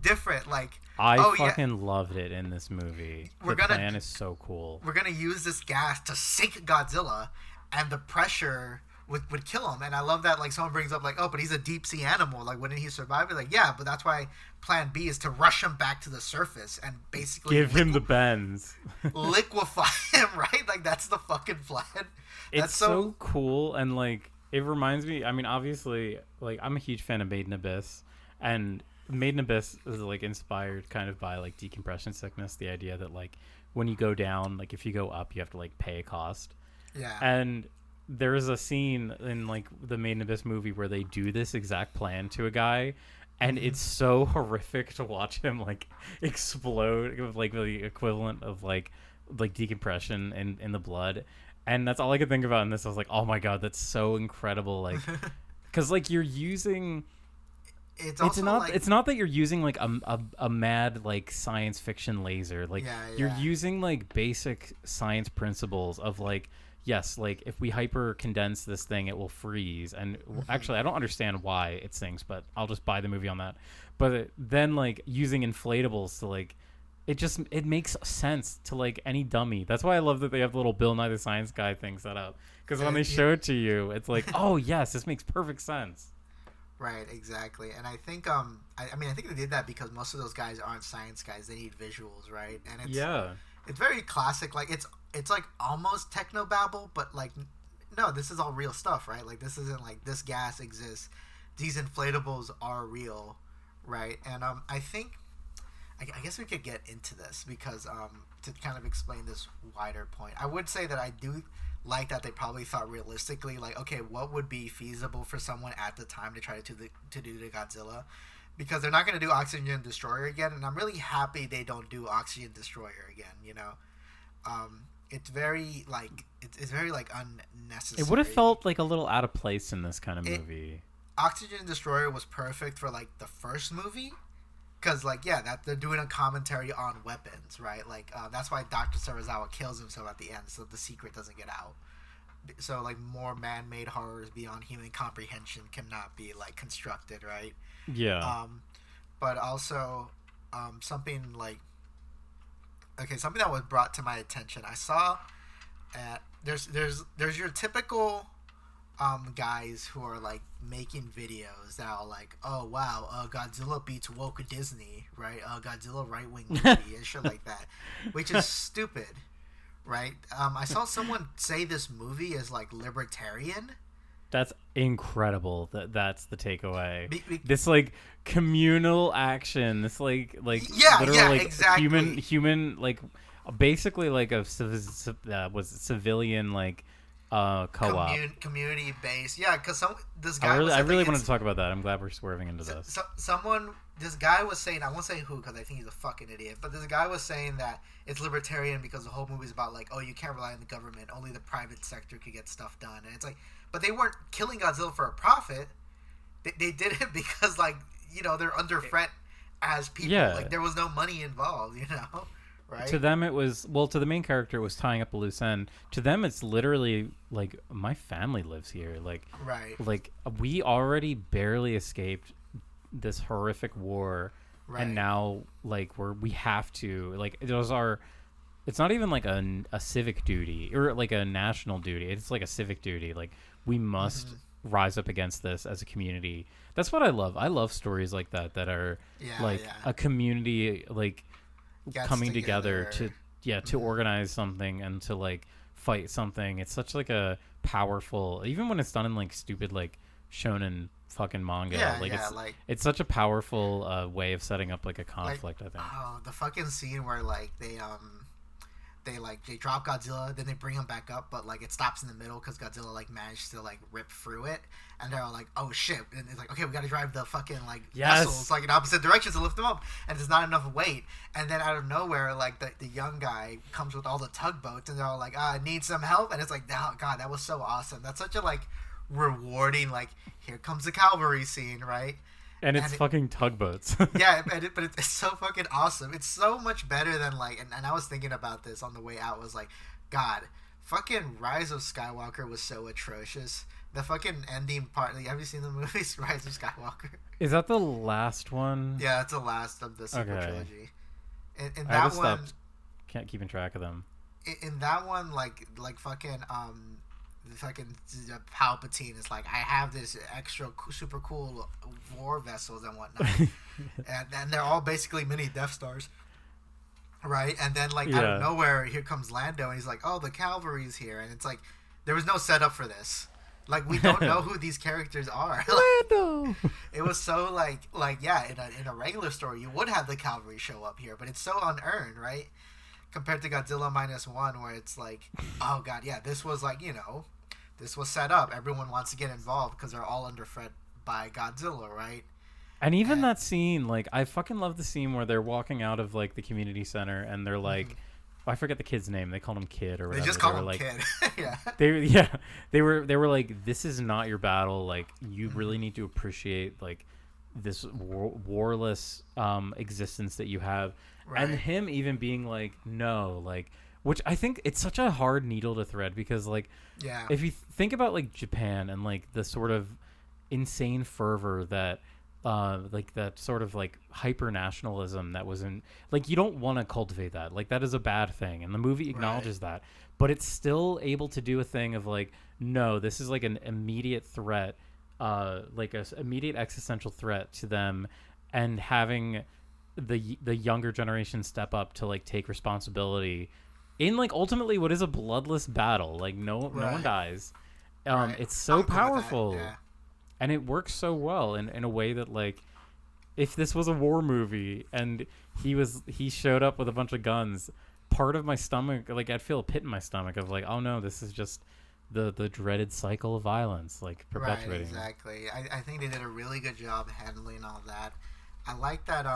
different. Like I fucking loved it in this movie. The plan is so cool. We're gonna use this gas to sink Godzilla, and the pressure would kill him. And I love that like someone brings up like, oh, but he's a deep sea animal. Like wouldn't he survive it? Like yeah, but that's why Plan B is to rush him back to the surface and basically give him the bends, liquefy him. Right? Like that's the fucking plan. It's so cool, and like it reminds me. I mean, obviously, like I'm a huge fan of Made in Abyss, and Made in Abyss is like inspired kind of by like decompression sickness, the idea that like when you go down, like if you go up, you have to like pay a cost. Yeah. And there's a scene in like the Made in Abyss movie where they do this exact plan to a guy, and it's so horrific to watch him like explode with like the equivalent of like decompression in the blood. And that's all I could think about in this. I was like, oh my god, that's so incredible. Like, because like you're using. It's not that you're using like a mad like science fiction laser. Like you're using like basic science principles of like, yes, like if we hyper condense this thing, it will freeze. And actually, I don't understand why it sinks, but I'll just buy the movie on that. But then like using inflatables to like, it makes sense to like any dummy. That's why I love that they have the little Bill Nye the Science Guy thing set up, because when they show it to you, it's like, oh yes, this makes perfect sense. Right, exactly. And I think I think they did that because most of those guys aren't science guys. They need visuals, right? And it's very classic. Like it's like almost technobabble, but like no, this is all real stuff, right? Like this isn't like this gas exists. These inflatables are real, right? And I think I guess we could get into this because to kind of explain this wider point. I would say that I do like that they probably thought realistically, like, okay, what would be feasible for someone at the time to try to do the Godzilla, because they're not going to do Oxygen Destroyer again, and I'm really happy they don't do Oxygen Destroyer again. You know, it's very like unnecessary. It would have felt like a little out of place in this kind of movie. Oxygen Destroyer was perfect for like the first movie. Because, like, yeah, that they're doing a commentary on weapons, right? Like, that's why Dr. Serizawa kills himself at the end, so the secret doesn't get out. So, like, more man-made horrors beyond human comprehension cannot be, like, constructed, right? Yeah. But also, something that was brought to my attention. I saw there's your typical guys who are like making videos that are like, oh wow, Godzilla beats woke Disney, right? Godzilla right-wing movie and shit like that, which is stupid, right? I saw someone say this movie is like libertarian. That's incredible. That's the takeaway. This like communal action. This like exactly. human like basically like a civilian like co-op community based. Yeah, because this guy I really wanted to talk about that. I'm glad we're swerving into this. This guy was saying, I won't say who because I think he's a fucking idiot, but this guy was saying that it's libertarian because the whole movie is about like, oh, you can't rely on the government, only the private sector could get stuff done. And it's like, but they weren't killing Godzilla for a profit. They did it because, like, you know, they're under threat as people. Yeah. Like, there was no money involved, you know? Right? To them, it was, well, to the main character, it was tying up a loose end. To them, it's literally, like, my family lives here. Like, right. Like, we already barely escaped this horrific war. Right. And now, like, we have to, like, those are, it's not even, like, a civic duty or, like, a national duty. It's, like, a civic duty. Like, we must rise up against this as a community. That's what I love. I love stories like that are, a community, like, coming together to organize something and to like fight something. It's such like a powerful, even when it's done in like stupid like shonen fucking manga. It's such a powerful way of setting up like a conflict. I think. Oh, the fucking scene where like they drop Godzilla, then they bring him back up, but like it stops in the middle because Godzilla like managed to like rip through it, and they're all like, "Oh shit!" And it's like, "Okay, we got to drive the fucking like vessels like in opposite directions to lift them up," and there's not enough weight. And then out of nowhere, like the young guy comes with all the tugboats, and they're all like, "I need some help," and it's like, "Oh god, that was so awesome." That's such a like rewarding like here comes the cavalry scene, right? And it's fucking tugboats. Yeah, but it's so fucking awesome. It's so much better than like, and I was thinking about this on the way out. Was like, God, fucking Rise of Skywalker was so atrocious. The fucking ending part. Like, have you seen the movies Rise of Skywalker? Is that the last one? Yeah, it's the last of the sequel trilogy. In I that one, can't keep track of them. In that one, like fucking the fucking Palpatine is like, I have this extra super cool war vessels and whatnot, and they're all basically mini Death Stars, right? And then like out of nowhere, here comes Lando, and he's like, "Oh, the cavalry's here," and it's like there was no setup for this. Like we don't know who these characters are. Lando. It was so like yeah, in a regular story, you would have the cavalry show up here, but it's so unearned, right? Compared to Godzilla -1, where it's like, oh god, yeah, this was like, this was set up. Everyone wants to get involved because they're all under threat by Godzilla, right? And even that scene, like, I fucking love the scene where they're walking out of like the community center and they're like, I forget the kid's name. They called him Kid or whatever. They just called him like, Kid. Yeah. They were like, this is not your battle. Like, you really need to appreciate like this warless existence that you have. Right. And him even being like, no, like, which I think it's such a hard needle to thread because like, if you think about like Japan and like the sort of insane fervor that like that sort of like hyper nationalism that was in, like, you don't want to cultivate that. Like, that is a bad thing, and the movie acknowledges that, but it's still able to do a thing of like, no, this is like an immediate threat, like a immediate existential threat to them, and having the younger generation step up to like take responsibility in like ultimately what is a bloodless battle. Like no one dies. It's so powerful. And it works so well in a way that like, if this was a war movie and he showed up with a bunch of guns, part of my stomach, like, I'd feel a pit in my stomach of like, oh no, this is just the dreaded cycle of violence, like, perpetuating. Right, exactly. I think they did a really good job handling all that. I like that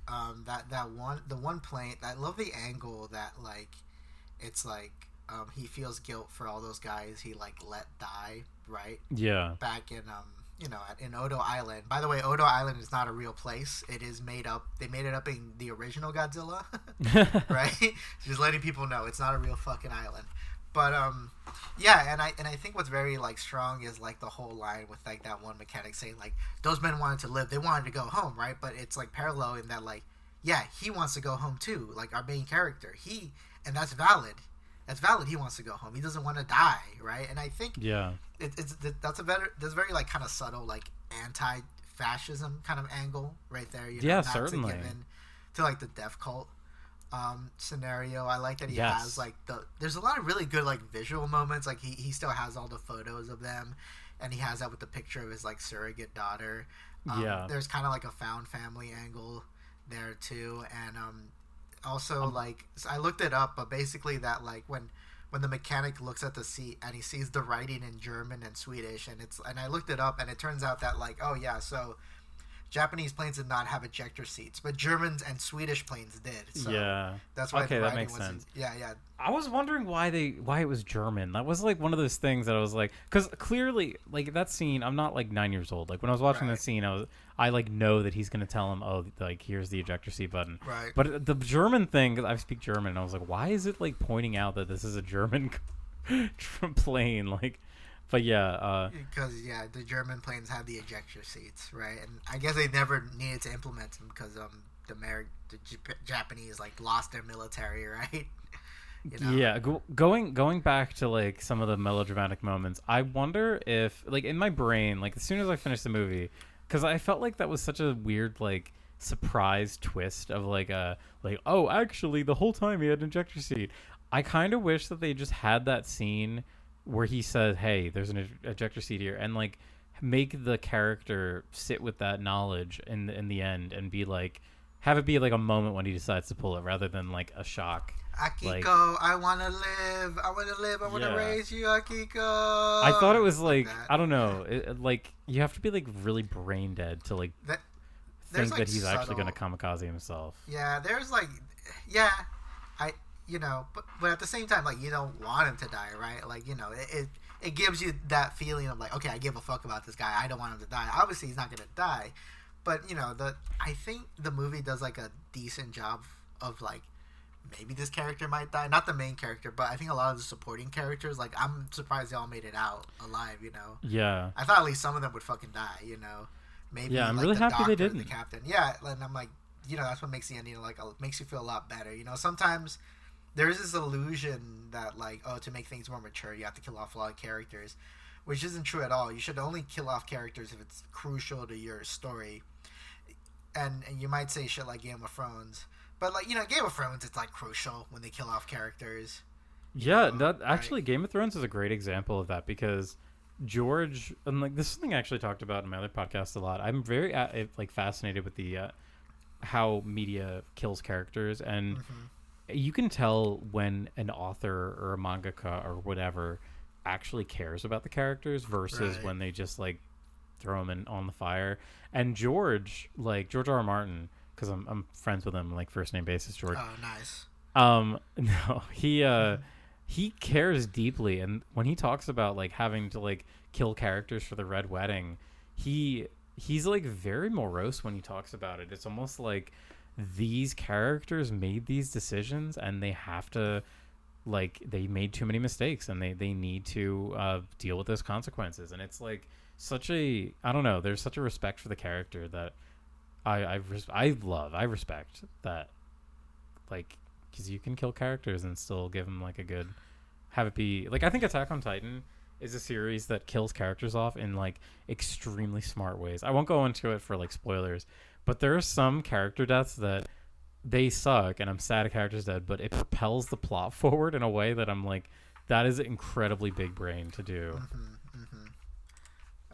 the one plane. I love the angle that like, it's like he feels guilt for all those guys he like let die, right? Yeah. Back in in Odo Island. By the way, Odo Island is not a real place. It is made up. They made it up in the original Godzilla, right? Just letting people know it's not a real fucking island. But yeah, and I think what's very like strong is like the whole line with like that one mechanic saying like, those men wanted to live, they wanted to go home, right? But it's like parallel in that like, yeah, he wants to go home too, like our main character. And that's valid. That's valid. He wants to go home. He doesn't want to die, right? And I think that's very like kind of subtle like anti-fascism kind of angle right there. Not certainly. To give in to like the death cult scenario. I like that he has like there's a lot of really good like visual moments. Like he still has all the photos of them, and he has that with the picture of his like surrogate daughter. There's kind of like a found family angle there too, and also like, so I looked it up, but basically that like when the mechanic looks at the seat and he sees the writing in German and Swedish, and I looked it up, and it turns out that like, oh yeah, so Japanese planes did not have ejector seats, but Germans and Swedish planes did. So that's why. Okay, that makes sense. Yeah. I was wondering why it was German. That was like one of those things that I was like, because clearly like that scene, I'm not like 9 years old. Like when I was watching that scene, I like know that he's gonna tell him, oh, like here's the ejector seat button. Right. But the German thing, 'cause I speak German, and I was like, why is it like pointing out that this is a German plane? Like. But yeah, because the German planes have the ejector seats, right? And I guess they never needed to implement them because the Japanese like lost their military, right? Yeah, going back to like some of the melodramatic moments, I wonder if like in my brain, like as soon as I finished the movie, because I felt like that was such a weird like surprise twist of like oh, actually the whole time he had an ejector seat. I kind of wish that they just had that scene where he said, hey, there's an ejector seat here, and like make the character sit with that knowledge in the end and be like, have it be like a moment when he decides to pull it rather than like a shock. Akiko, like, I want to live. I want to raise you, Akiko. I thought it was like I don't know, like you have to be like really brain dead to like think like, that he's subtle, actually going to kamikaze himself. Yeah, there's like, but at the same time, like, you don't want him to die, right? Like, it gives you that feeling of like, okay, I give a fuck about this guy. I don't want him to die. Obviously, he's not going to die, but I think the movie does like a decent job of like, maybe this character might die. Not the main character, but I think a lot of the supporting characters, like, I'm surprised they all made it out alive, Yeah. I thought at least some of them would fucking die, Maybe, yeah, I'm like, really happy they didn't. The captain. Yeah, and I'm like, that's what makes the ending, like, makes you feel a lot better. Sometimes there is this illusion that, like, to make things more mature, you have to kill off a lot of characters, which isn't true at all. You should only kill off characters if it's crucial to your story. And you might say shit like Game of Thrones. But, like, Game of Thrones, it's, like, crucial when they kill off characters. Yeah, actually, Game of Thrones is a great example of that because George, and, like, this is something I actually talked about in my other podcast a lot. I'm very, fascinated with the how media kills characters, and you can tell when an author or a mangaka or whatever actually cares about the characters versus when they just, like, throw them on the fire. And George R.R. Martin, because I'm friends with him, like, first name basis, George. Oh, nice. No, he cares deeply, and when he talks about like having to like kill characters for the Red Wedding, he's like very morose when he talks about it. It's almost like these characters made these decisions and they have to, like, they made too many mistakes and they need to deal with those consequences. And it's like such a, I don't know, there's such a respect for the character that I respect that, like, because you can kill characters and still give them like a good, have it be like, I think Attack on Titan is a series that kills characters off in like extremely smart ways. I won't go into it for like spoilers, but there are some character deaths that they suck and I'm sad a character's dead, but it propels the plot forward in a way that I'm like, that is incredibly big brain to do.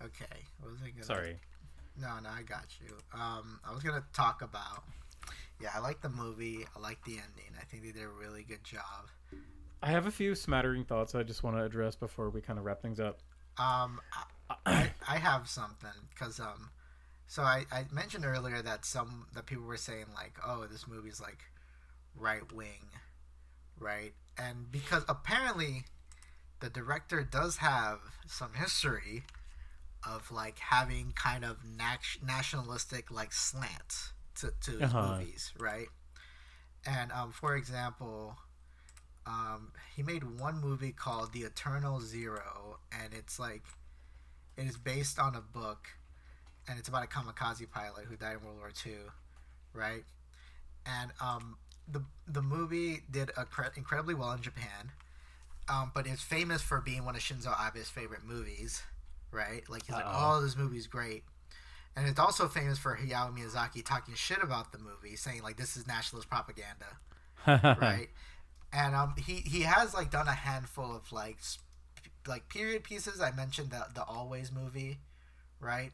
Okay, what was I gonna... Sorry. No, I got you. I was gonna talk about, I like the movie. I like the ending. I think they did a really good job. I have a few smattering thoughts I just want to address before we kind of wrap things up. I have something because so I mentioned earlier that people were saying like, oh, this movie's like right wing, right? And because apparently the director does have some history of like having kind of nationalistic like slants to his movies, right? And for example, he made one movie called The Eternal Zero, and it is based on a book, and it's about a kamikaze pilot who died in World War II, right? And the movie did incredibly well in Japan, but it's famous for being one of Shinzo Abe's favorite movies, right? Like, he's like, oh, this movie's great. And it's also famous for Hayao Miyazaki talking shit about the movie, saying like, this is nationalist propaganda, right? And he has like done a handful of like period pieces. I mentioned the Always movie, right?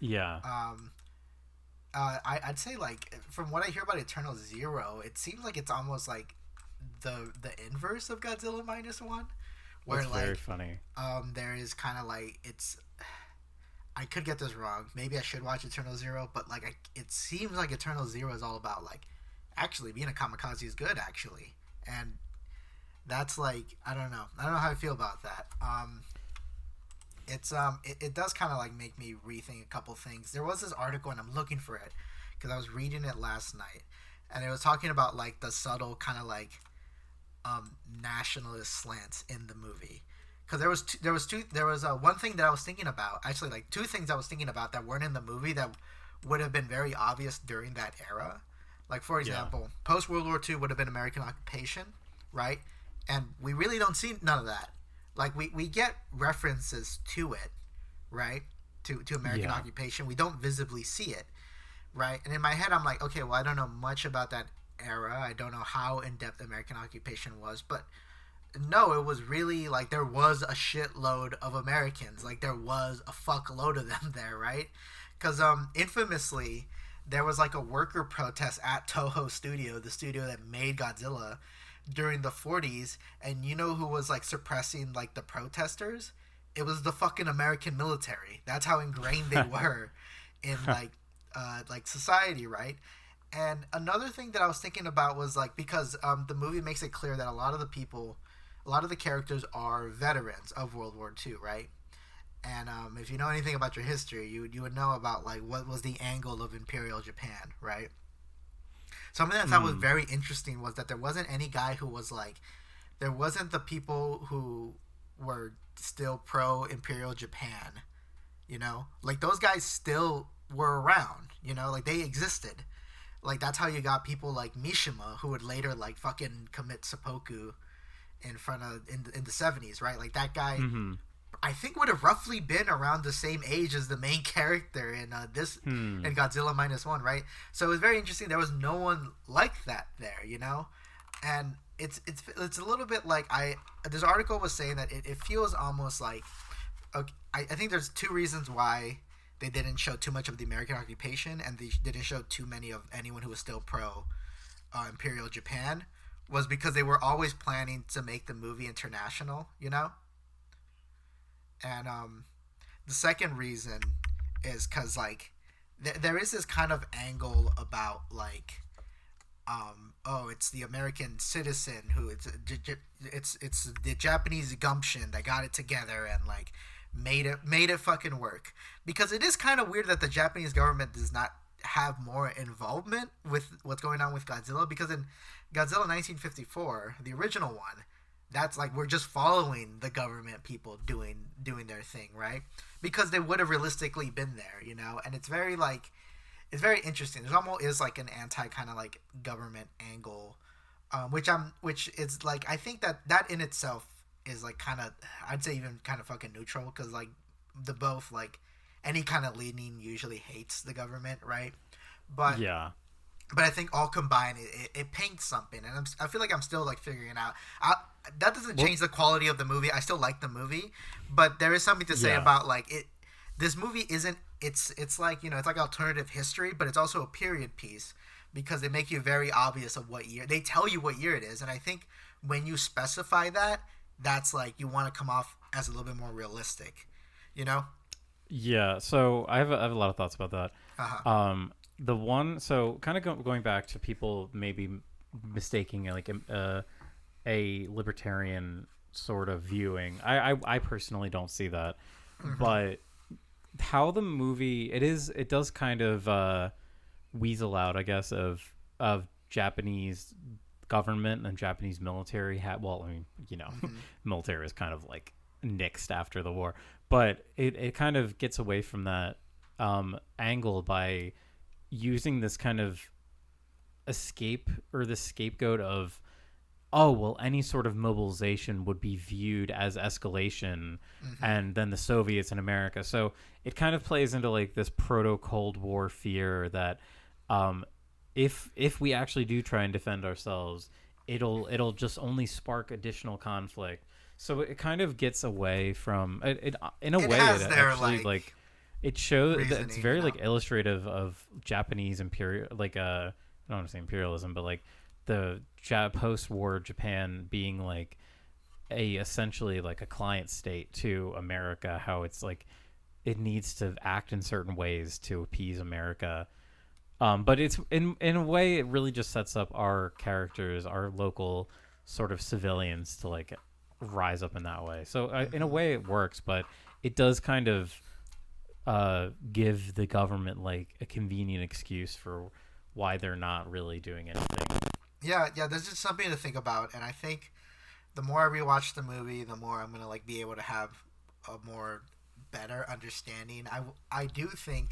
Yeah. I'd say like from what I hear about Eternal Zero, it seems like it's almost like the inverse of Godzilla -1, where that's like very funny. There is kind of like it's. I could get this wrong. Maybe I should watch Eternal Zero, but like it seems like Eternal Zero is all about like actually being a kamikaze is good actually, and that's like I don't know how I feel about that. It does kind of like make me rethink a couple things. There was this article and I'm looking for it because I was reading it last night, and it was talking about like the subtle kind of like nationalist slants in the movie. Because there was one thing that I was thinking about, actually like two things I was thinking about that weren't in the movie that would have been very obvious during that era. Like, for example, post World War II would have been American occupation, right? And we really don't see none of that. Like, we get references to it, right? To American occupation. We don't visibly see it. right? And in my head, I'm like, okay, well, I don't know much about that era. I don't know how in depth American occupation was, but no, it was really like there was a shitload of Americans. Like there was a fuckload of them there, right? Because infamously, there was like a worker protest at Toho Studio, the studio that made Godzilla, during the 40s, and you know who was like suppressing like the protesters? It was the fucking American military. That's how ingrained they were in like society, right? And another thing that I was thinking about was like because the movie makes it clear that a lot of the characters are veterans of World War II, right? And if you know anything about your history, you would know about like what was the angle of Imperial Japan, right? Something that I thought was very interesting was that there wasn't any guy who was like, there wasn't the people who were still pro Imperial Japan, you know, like those guys still were around, you know, like they existed. Like that's how you got people like Mishima who would later like fucking commit seppuku in front of in the 70s, right? Like that guy. Mm-hmm. I think would have roughly been around the same age as the main character in in Godzilla -1, right? So it was very interesting. There was no one like that there, you know, and it's a little bit like this article was saying that it feels almost like okay, I think there's two reasons why they didn't show too much of the American occupation and they didn't show too many of anyone who was still pro Imperial Japan was because they were always planning to make the movie international, you know. And the second reason is because like there is this kind of angle about like it's the American citizen who it's the Japanese gumption that got it together and like made it fucking work, because it is kind of weird that the Japanese government does not have more involvement with what's going on with Godzilla, because in Godzilla 1954, the original one, that's like we're just following the government people doing their thing, right? Because they would have realistically been there, you know. And it's very interesting. There's almost is like an anti kind of like government angle, which is like I think that in itself is like kind of I'd say even kind of fucking neutral, because like the both like any kind of leaning usually hates the government, right? But yeah. But I think all combined, it paints something, and I feel like I'm still like figuring it out. That doesn't change the quality of the movie. I still like the movie, but there is something to say about like it. This movie isn't. It's like, you know, it's like alternative history, but it's also a period piece because they make you very obvious of what year. They tell you what year it is, and I think when you specify that, that's like you want to come off as a little bit more realistic, you know? Yeah. So I have a lot of thoughts about that. Uh-huh. The one, so kind of going back to people maybe mistaking like a libertarian sort of viewing. I personally don't see that, but how the movie it does kind of weasel out, I guess, of Japanese government and Japanese military. Well, I mean, you know, military is kind of like nixed after the war, but it kind of gets away from that angle by using this kind of escape or the scapegoat of, oh, well, any sort of mobilization would be viewed as escalation, and then the Soviets and America. So it kind of plays into like this proto-Cold War fear that if we actually do try and defend ourselves, it'll just only spark additional conflict. So it kind of gets away from it in a way. It actually like it shows that it's very like illustrative of Japanese imperial, like I don't want to say imperialism, but like the post-war Japan being like essentially like a client state to America, how it's like it needs to act in certain ways to appease America. But it's in a way it really just sets up our characters, our local sort of civilians, to like rise up in that way. So in a way it works, but it does kind of give the government like a convenient excuse for why they're not really doing anything. Yeah, there's just something to think about, and I think the more I rewatch the movie, the more I'm gonna like be able to have a more better understanding. I do think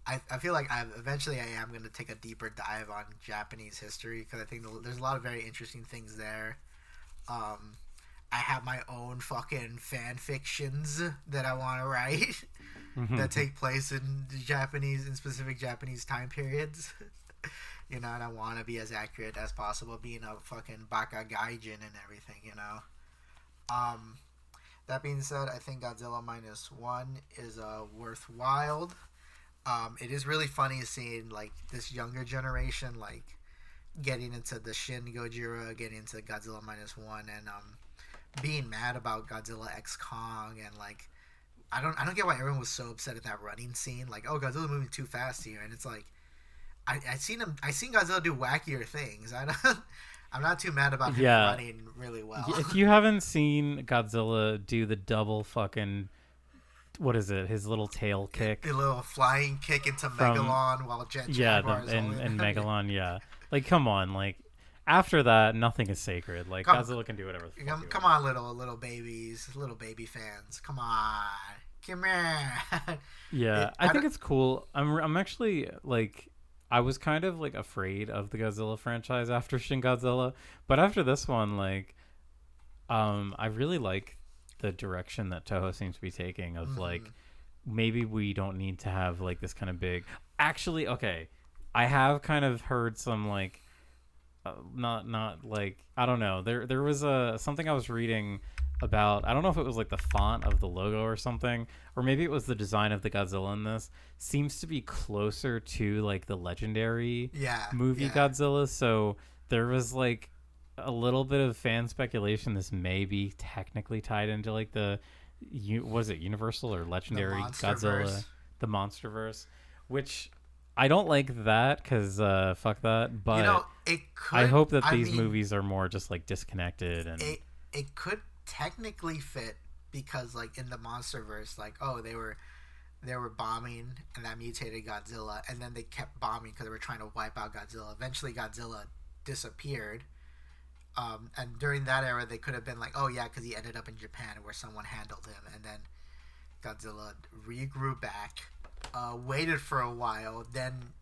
I feel like eventually I am gonna take a deeper dive on Japanese history, because I think there's a lot of very interesting things there. I have my own fucking fan fictions that I want to write that take place in specific Japanese time periods. And I want to be as accurate as possible, being a fucking baka gaijin and everything, That being said, I think Godzilla -1 is worthwhile. It is really funny seeing like this younger generation like getting into the Shin Gojira, getting into Godzilla -1, and being mad about Godzilla X Kong, and like I don't get why everyone was so upset at that running scene. Like, oh, Godzilla's moving too fast here, and it's like I seen Godzilla do wackier things. I'm not too mad about him running really well. If you haven't seen Godzilla do the double fucking, what is it? His little tail kick, the little flying kick into Megalon while Jet Jaguar is and Megalon, yeah. Like, come on, like after that, nothing is sacred. Like Godzilla can do whatever. Come on, little babies, little baby fans. Come on, come here. Yeah, I think it's cool. I'm actually like. I was kind of like afraid of the Godzilla franchise after Shin Godzilla, but after this one, like, I really like the direction that Toho seems to be taking. Of like, maybe we don't need to have like this kind of big. Actually, okay, I have kind of heard some like, not like I don't know. There was something I was reading about, I don't know if it was like the font of the logo or something, or maybe it was the design of the Godzilla in this, seems to be closer to like the legendary movie Godzilla. So there was like a little bit of fan speculation this may be technically tied into like was it Universal or Legendary Godzilla, the Monsterverse, which I don't like that because fuck that, but I hope that these movies are more just like disconnected, and it could technically fit because like in the Monsterverse, like they were bombing and that mutated Godzilla, and then they kept bombing because they were trying to wipe out Godzilla. Eventually Godzilla disappeared, and during that era they could have been like, oh yeah, because he ended up in Japan where someone handled him, and then Godzilla regrew back, waited for a while, then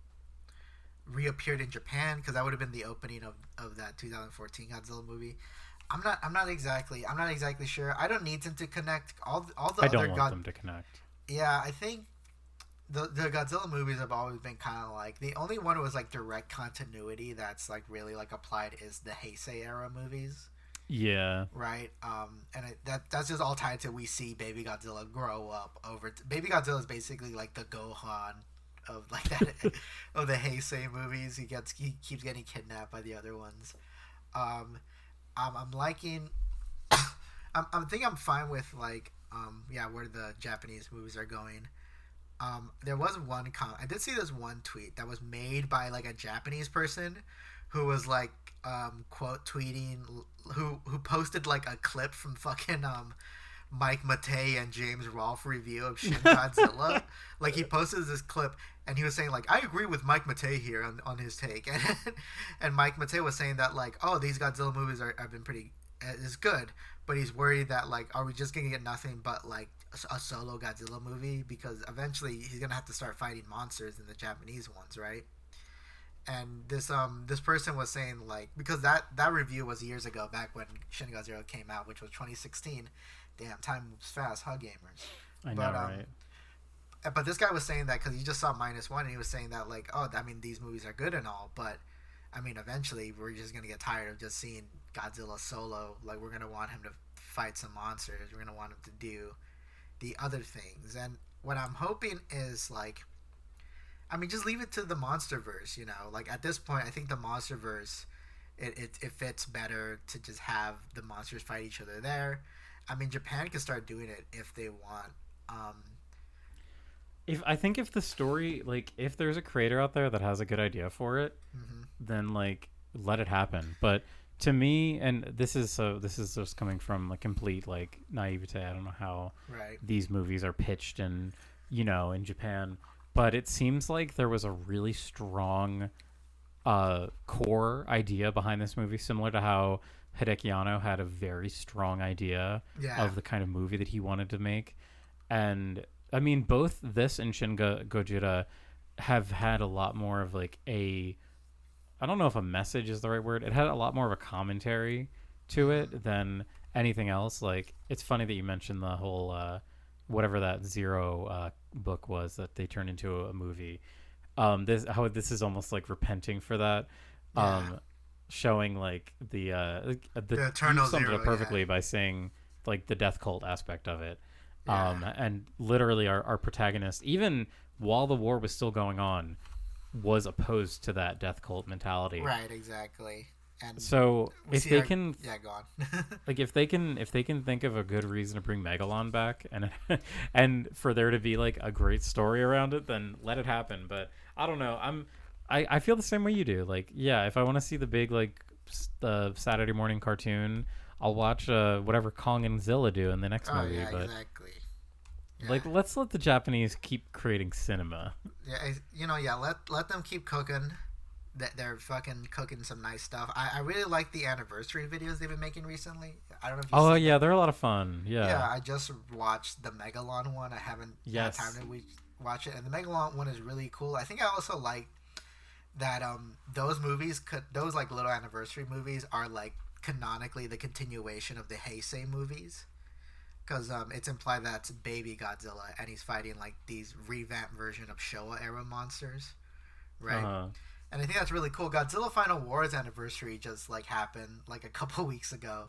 reappeared in Japan, because that would have been the opening of that 2014 Godzilla movie. I'm not exactly sure. I don't need them to connect. All the I don't want them to connect. Yeah, I think the Godzilla movies have always been kind of like, the only one was like direct continuity that's like really like applied is the Heisei era movies. Yeah. Right. And that's just all tied to, we see Baby Godzilla grow up Baby Godzilla is basically like the Gohan of like that of the Heisei movies. He keeps getting kidnapped by the other ones. I'm liking. I think I'm fine with like where the Japanese movies are going. There was one I did see this one tweet that was made by like a Japanese person who was like quote tweeting, who posted like a clip from fucking Mike Matei and James Rolfe review of Shin Godzilla. Like, he posted this clip and he was saying like, I agree with Mike Matei here on his take, and Mike Matei was saying that like, oh, these Godzilla movies have been pretty is good, but he's worried that like, are we just gonna get nothing but like a solo Godzilla movie, because eventually he's gonna have to start fighting monsters in the Japanese ones, right? And this person was saying like, because that review was years ago, back when Shin Godzilla came out, which was 2016. Damn, time moves fast, huh, gamers? I know, right? But this guy was saying that because he just saw -1, and he was saying that like, oh, I mean, these movies are good and all, but I mean, eventually we're just gonna get tired of just seeing Godzilla solo. Like, we're gonna want him to fight some monsters. We're gonna want him to do the other things. And what I'm hoping is like, I mean, just leave it to the Monsterverse, you know? Like, at this point, I think the Monsterverse, it fits better to just have the monsters fight each other there. I mean, Japan can start doing it if they want. If the story, like, if there's a creator out there that has a good idea for it, then like, let it happen. But to me, and this is just coming from like complete like naivete. I don't know how these movies are pitched in Japan, but it seems like there was a really strong core idea behind this movie, similar to how Hideki Anno had a very strong idea of the kind of movie that he wanted to make. And I mean, both this and Shin Gojira have had a lot more of like I don't know if a message is the right word. It had a lot more of a commentary to it than anything else, like it's funny that you mentioned the whole whatever that Zero book was that they turned into a movie. This is almost like repenting for that. Yeah. Showing like The you Eternal summed it Zero, up perfectly by saying like the death cult aspect of it. yeah. And literally our protagonist, even while the war was still going on, was opposed to that death cult mentality. Right, exactly. And So we if see they our, can, yeah, go on. like, if they can think of a good reason to bring Megalon back, and and for there to be like a great story around it, then let it happen. But I don't know. I feel the same way you do. Like, yeah, if I want to see the big like the Saturday morning cartoon, I'll watch whatever Kong and Zilla do in the next Oh movie. yeah, But exactly. Yeah. like, let's let the Japanese keep creating cinema. Yeah, yeah. Let them keep cooking. That they're fucking cooking some nice stuff. I really like the anniversary videos they've been making recently. I don't know if you've Oh seen yeah, them. they're a lot of fun. Yeah, Yeah. I just watched the Megalon one. I haven't Yes. had time to watch it, and the Megalon one is really cool. I think I also like that those movies those like little anniversary movies are like canonically the continuation of the Heisei movies, because it's implied that it's baby Godzilla and he's fighting like these revamped version of Showa era monsters, right? Uh-huh. And I think that's really cool. Godzilla Final War's anniversary just like happened like a couple weeks ago,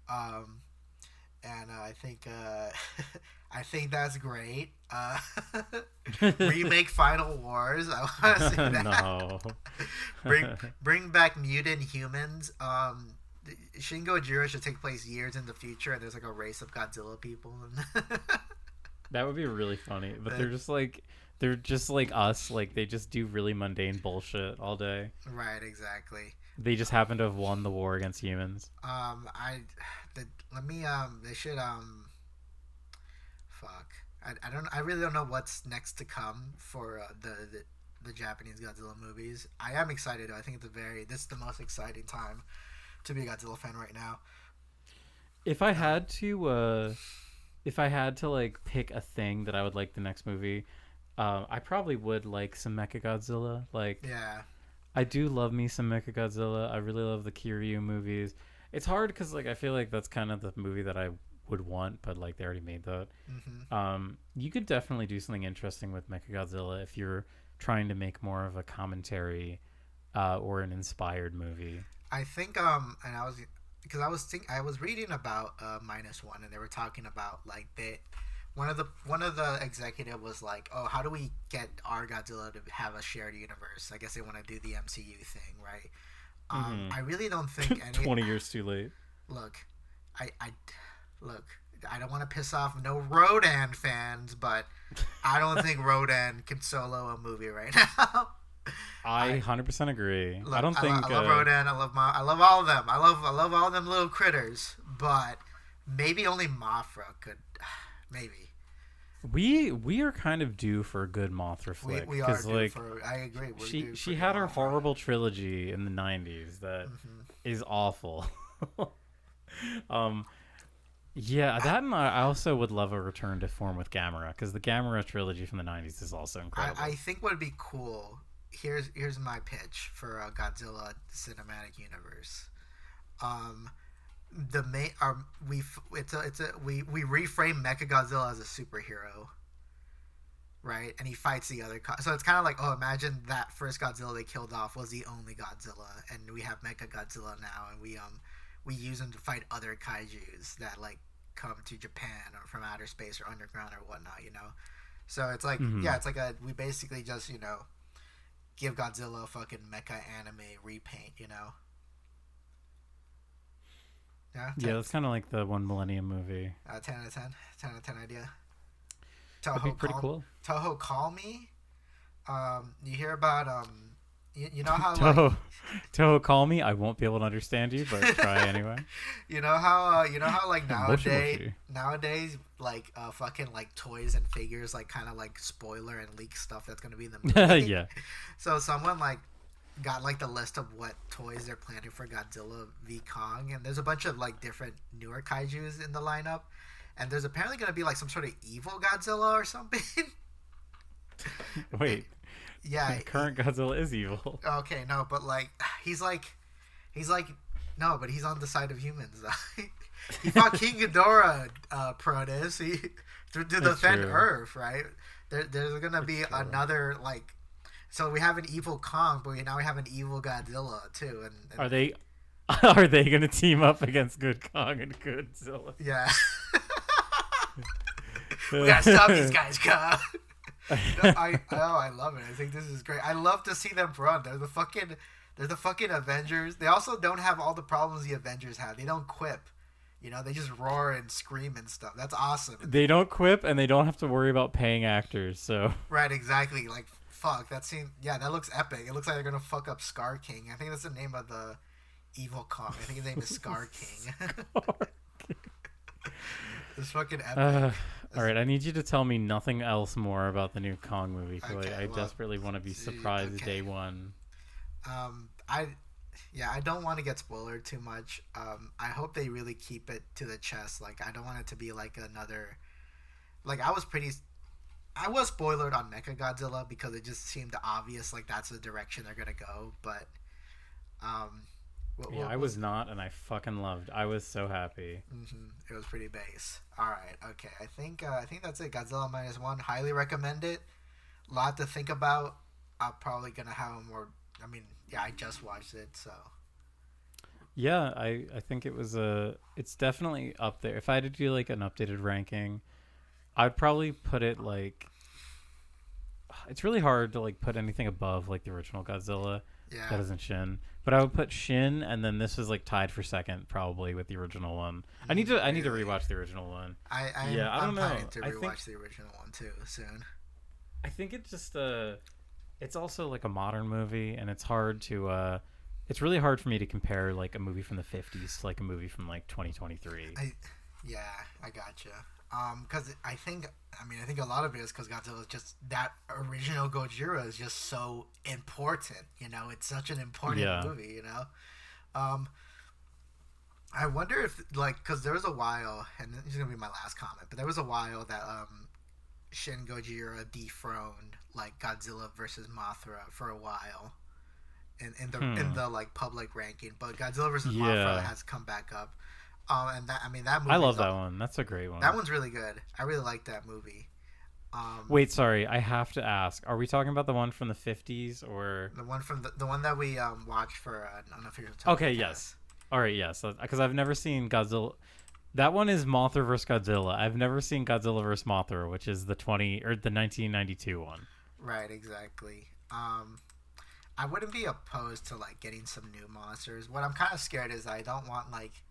um, and I think I think that's great. Remake Final Wars. I want to see that. No. Bring back mutant humans. Shin Gojira should take place years in the future, and there's like a race of Godzilla people. That would be really funny. But they're just like us. Like they just do really mundane bullshit all day. Right, exactly. They just happen to have won the war against humans. They should fuck. I really don't know what's next to come for the Japanese Godzilla movies. I am excited. I think this is the most exciting time to be a Godzilla fan right now. If I had to like pick a thing that I would like the next movie, I probably would like some Mechagodzilla. Like, Yeah. I do love me some Mechagodzilla. I really love the Kiryu movies. It's hard because like I feel like that's kind of the movie that I would want, but like they already made that. Mm-hmm. You could definitely do something interesting with Mechagodzilla if you're trying to make more of a commentary or an inspired movie. I think and I was reading about -1, and they were talking about like one of the executive was like, oh, how do we get our Godzilla to have a shared universe? I guess they want to do the MCU thing, right? I really don't think 20 years too late. Look, I don't want to piss off no Rodan fans, but I don't think Rodan can solo a movie right now. I 100% agree. Look, I don't think I love Rodan. I love all of them. I love all them little critters. But maybe only Mothra could. Maybe we are kind of due for a good Mothra flick. we are due like, for. I agree. She had her horrible trilogy in the 90s that is awful. Yeah, that and I also would love a return to form with Gamera, because the Gamera trilogy from the 90s is also incredible. I think what would be cool. Here's my pitch for a Godzilla cinematic universe. The main we reframe Mechagodzilla as a superhero, right? And he fights the other. So it's kind of like, oh, imagine that first Godzilla they killed off was the only Godzilla, and we have Mechagodzilla now, and we use him to fight other kaijus that like come to Japan or from outer space or underground or whatnot, you know. So it's like, yeah, it's like we basically just, you know, give Godzilla a fucking mecha anime repaint, you know. Yeah, that's kind of like the One Millennium movie. 10 out of 10. 10 out of 10 idea. That'd be pretty cool. Toho, call me. You hear about you know how Toho, call me. I won't be able to understand you, but try anyway. You know how like Moshi. nowadays like fucking like toys and figures like kind of like spoiler and leak stuff that's gonna be in the movie. Yeah. So someone like got like the list of what toys they're planning for Godzilla v Kong, and there's a bunch of like different newer kaijus in the lineup, and there's apparently gonna be like some sort of evil Godzilla or something. Wait. Yeah, current Godzilla is evil. Okay, no, but like he's like no, but he's on the side of humans. He fought King Ghidorah, Protus. He to defend true. Earth, right? There's gonna be It's true. another like. So we have an evil Kong, but now we have an evil Godzilla too, and Are they are they gonna team up against Good Kong and Godzilla? yeah. We gotta stop these guys, Kong. No, I love it. I think this is great. I love to see them run. They're the fucking Avengers. They also don't have all the problems the Avengers have. They don't quip. You know, they just roar and scream and stuff. That's awesome. They don't quip and they don't have to worry about paying actors. So Right, exactly. Like fuck that scene. Yeah, that looks epic. It looks like they're gonna fuck up Scar King. I think that's the name of the evil Kong. I think his name is Scar King. It's fucking epic. All right, I need you to tell me nothing else more about the new Kong movie. Okay, I well, desperately want to be surprised day one. I don't want to get spoiled too much. I hope they really keep it to the chest. Like, I don't want it to be like another. Like, I was spoiled on Mechagodzilla because it just seemed obvious. Like, that's the direction they're gonna go. But, I was not, and I fucking loved. I was so happy. It was pretty base. All right, okay. I think that's it. Godzilla -1. Highly recommend it. A lot to think about. I'm probably gonna have more. I mean, yeah, I just watched it, so. Yeah, I think it was it's definitely up there. If I had to do like an updated ranking, I'd probably put it like. It's really hard to like put anything above like the original Godzilla. Yeah. That isn't Shin, but I would put Shin, and then this is like tied for second probably with the original one. I need to rewatch the original one. I'm don't know. planning to I rewatch the original one too soon. I think it just it's also like a modern movie, and it's hard to it's really hard for me to compare like a movie from the 50s to like a movie from like 2023. I gotcha. Because I think a lot of it is because Godzilla is just that original Gojira is just so important. You know, it's such an important movie. You know, I wonder if like because there was a while, and this is gonna be my last comment, but there was a while that Shin Gojira dethroned like Godzilla versus Mothra for a while. In the like public ranking, but Godzilla versus Mothra has come back up. And that movie. I love that one. That's a great one. That one's really good. I really like that movie. Wait, sorry, I have to ask. Are we talking about the one from the 50s or the one from the one that we watched for an unofficial podcast? Okay, yes. All right, yes. Because I've never seen Godzilla. That one is Mothra vs. Godzilla. I've never seen Godzilla vs. Mothra, which is the 1992 one. Right, exactly. I wouldn't be opposed to like getting some new monsters. What I'm kind of scared is I don't want like.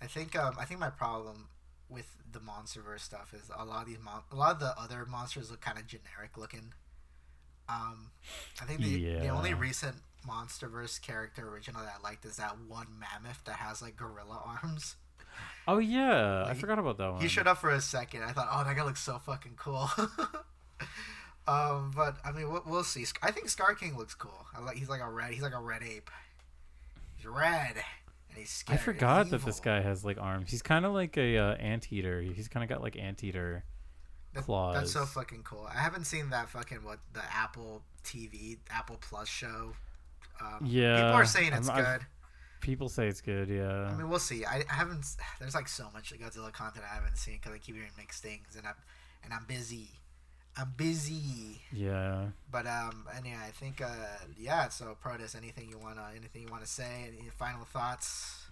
I think my problem with the MonsterVerse stuff is a lot of the other monsters look kind of generic looking. I think the only recent MonsterVerse character original that I liked is that one mammoth that has like gorilla arms. Oh yeah, I forgot about that one. He showed up for a second. I thought, oh, that guy looks so fucking cool. But I mean, we'll see. I think Scar King looks cool. He's like a red ape. He's red. And he's scary. I forgot that this guy has like arms. He's kind of like a anteater. He's kind of got like anteater claws. That's so fucking cool. I haven't seen that fucking the Apple Plus show. Yeah, people are saying it's good. People say it's good. Yeah. I mean, we'll see. I haven't. There's like so much Godzilla content I haven't seen because I keep hearing mixed things, and I'm busy. Yeah. But anyway, I think So Protus, anything you wanna say? Any final thoughts?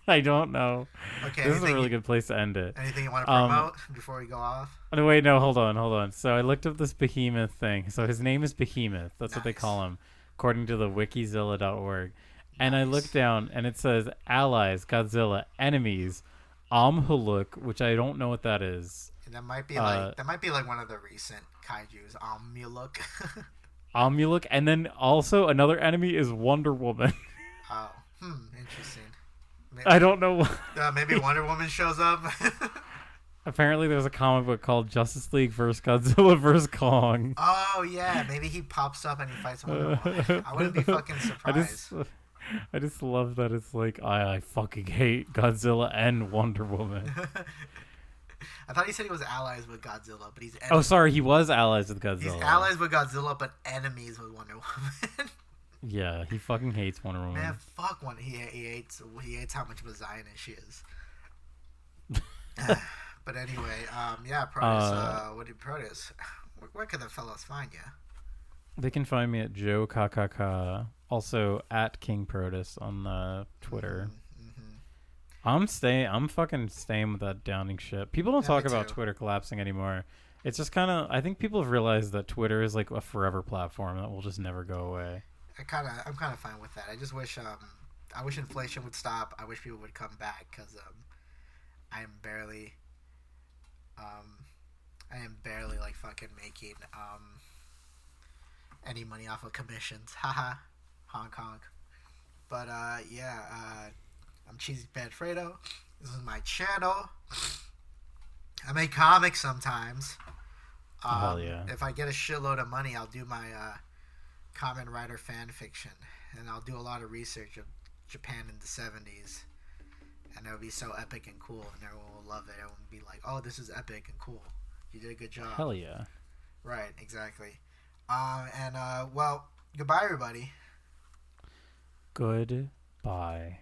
I don't know. Okay. This is a really good place to end it. Anything you want to promote before we go off? Oh, wait, no, hold on. So I looked up this behemoth thing. So his name is Behemoth. That's what they call him, according to the wikizilla.org. And I looked down, and it says allies, Godzilla, enemies, Amhuluk, which I don't know what that is. And that might be like one of the recent kaiju's, Amhuluk. Amhuluk, and then also another enemy is Wonder Woman. Oh, interesting. Maybe, I don't know. Maybe Wonder Woman shows up. Apparently, there's a comic book called Justice League vs. Godzilla vs. Kong. Oh yeah, maybe he pops up and he fights Wonder Woman. I wouldn't be fucking surprised. I just love that it's like I fucking hate Godzilla and Wonder Woman. I thought he said he was allies with Godzilla, but he's enemies. Oh, sorry, he was allies with Godzilla. He's allies with Godzilla, but enemies with Wonder Woman. Yeah, he fucking hates Wonder Woman. Man, fuck one. He hates how much of a Zionist she is. But anyway, yeah, Protus. What did Protus? Where can the fellas find you? They can find me at Joe KKK. Also at King Protus on Twitter. I'm fucking staying with that downing shit. People don't talk about Twitter collapsing anymore. It's just kind of, I think people have realized that Twitter is like a forever platform that will just never go away. I'm kind of fine with that. I just wish I wish inflation would stop. I wish people would come back because I am barely like fucking making any money off of commissions. Haha, honk honk. But yeah, I'm Cheesymanfredo. This is my channel. I make comics sometimes. Hell yeah. If I get a shitload of money, I'll do my Kamen Rider fan fiction, and I'll do a lot of research of Japan in the 70s, and it'll be so epic and cool, and everyone will love it. Everyone will be like, "Oh, this is epic and cool. You did a good job." Hell yeah. Right, exactly. Well, goodbye, everybody. Goodbye.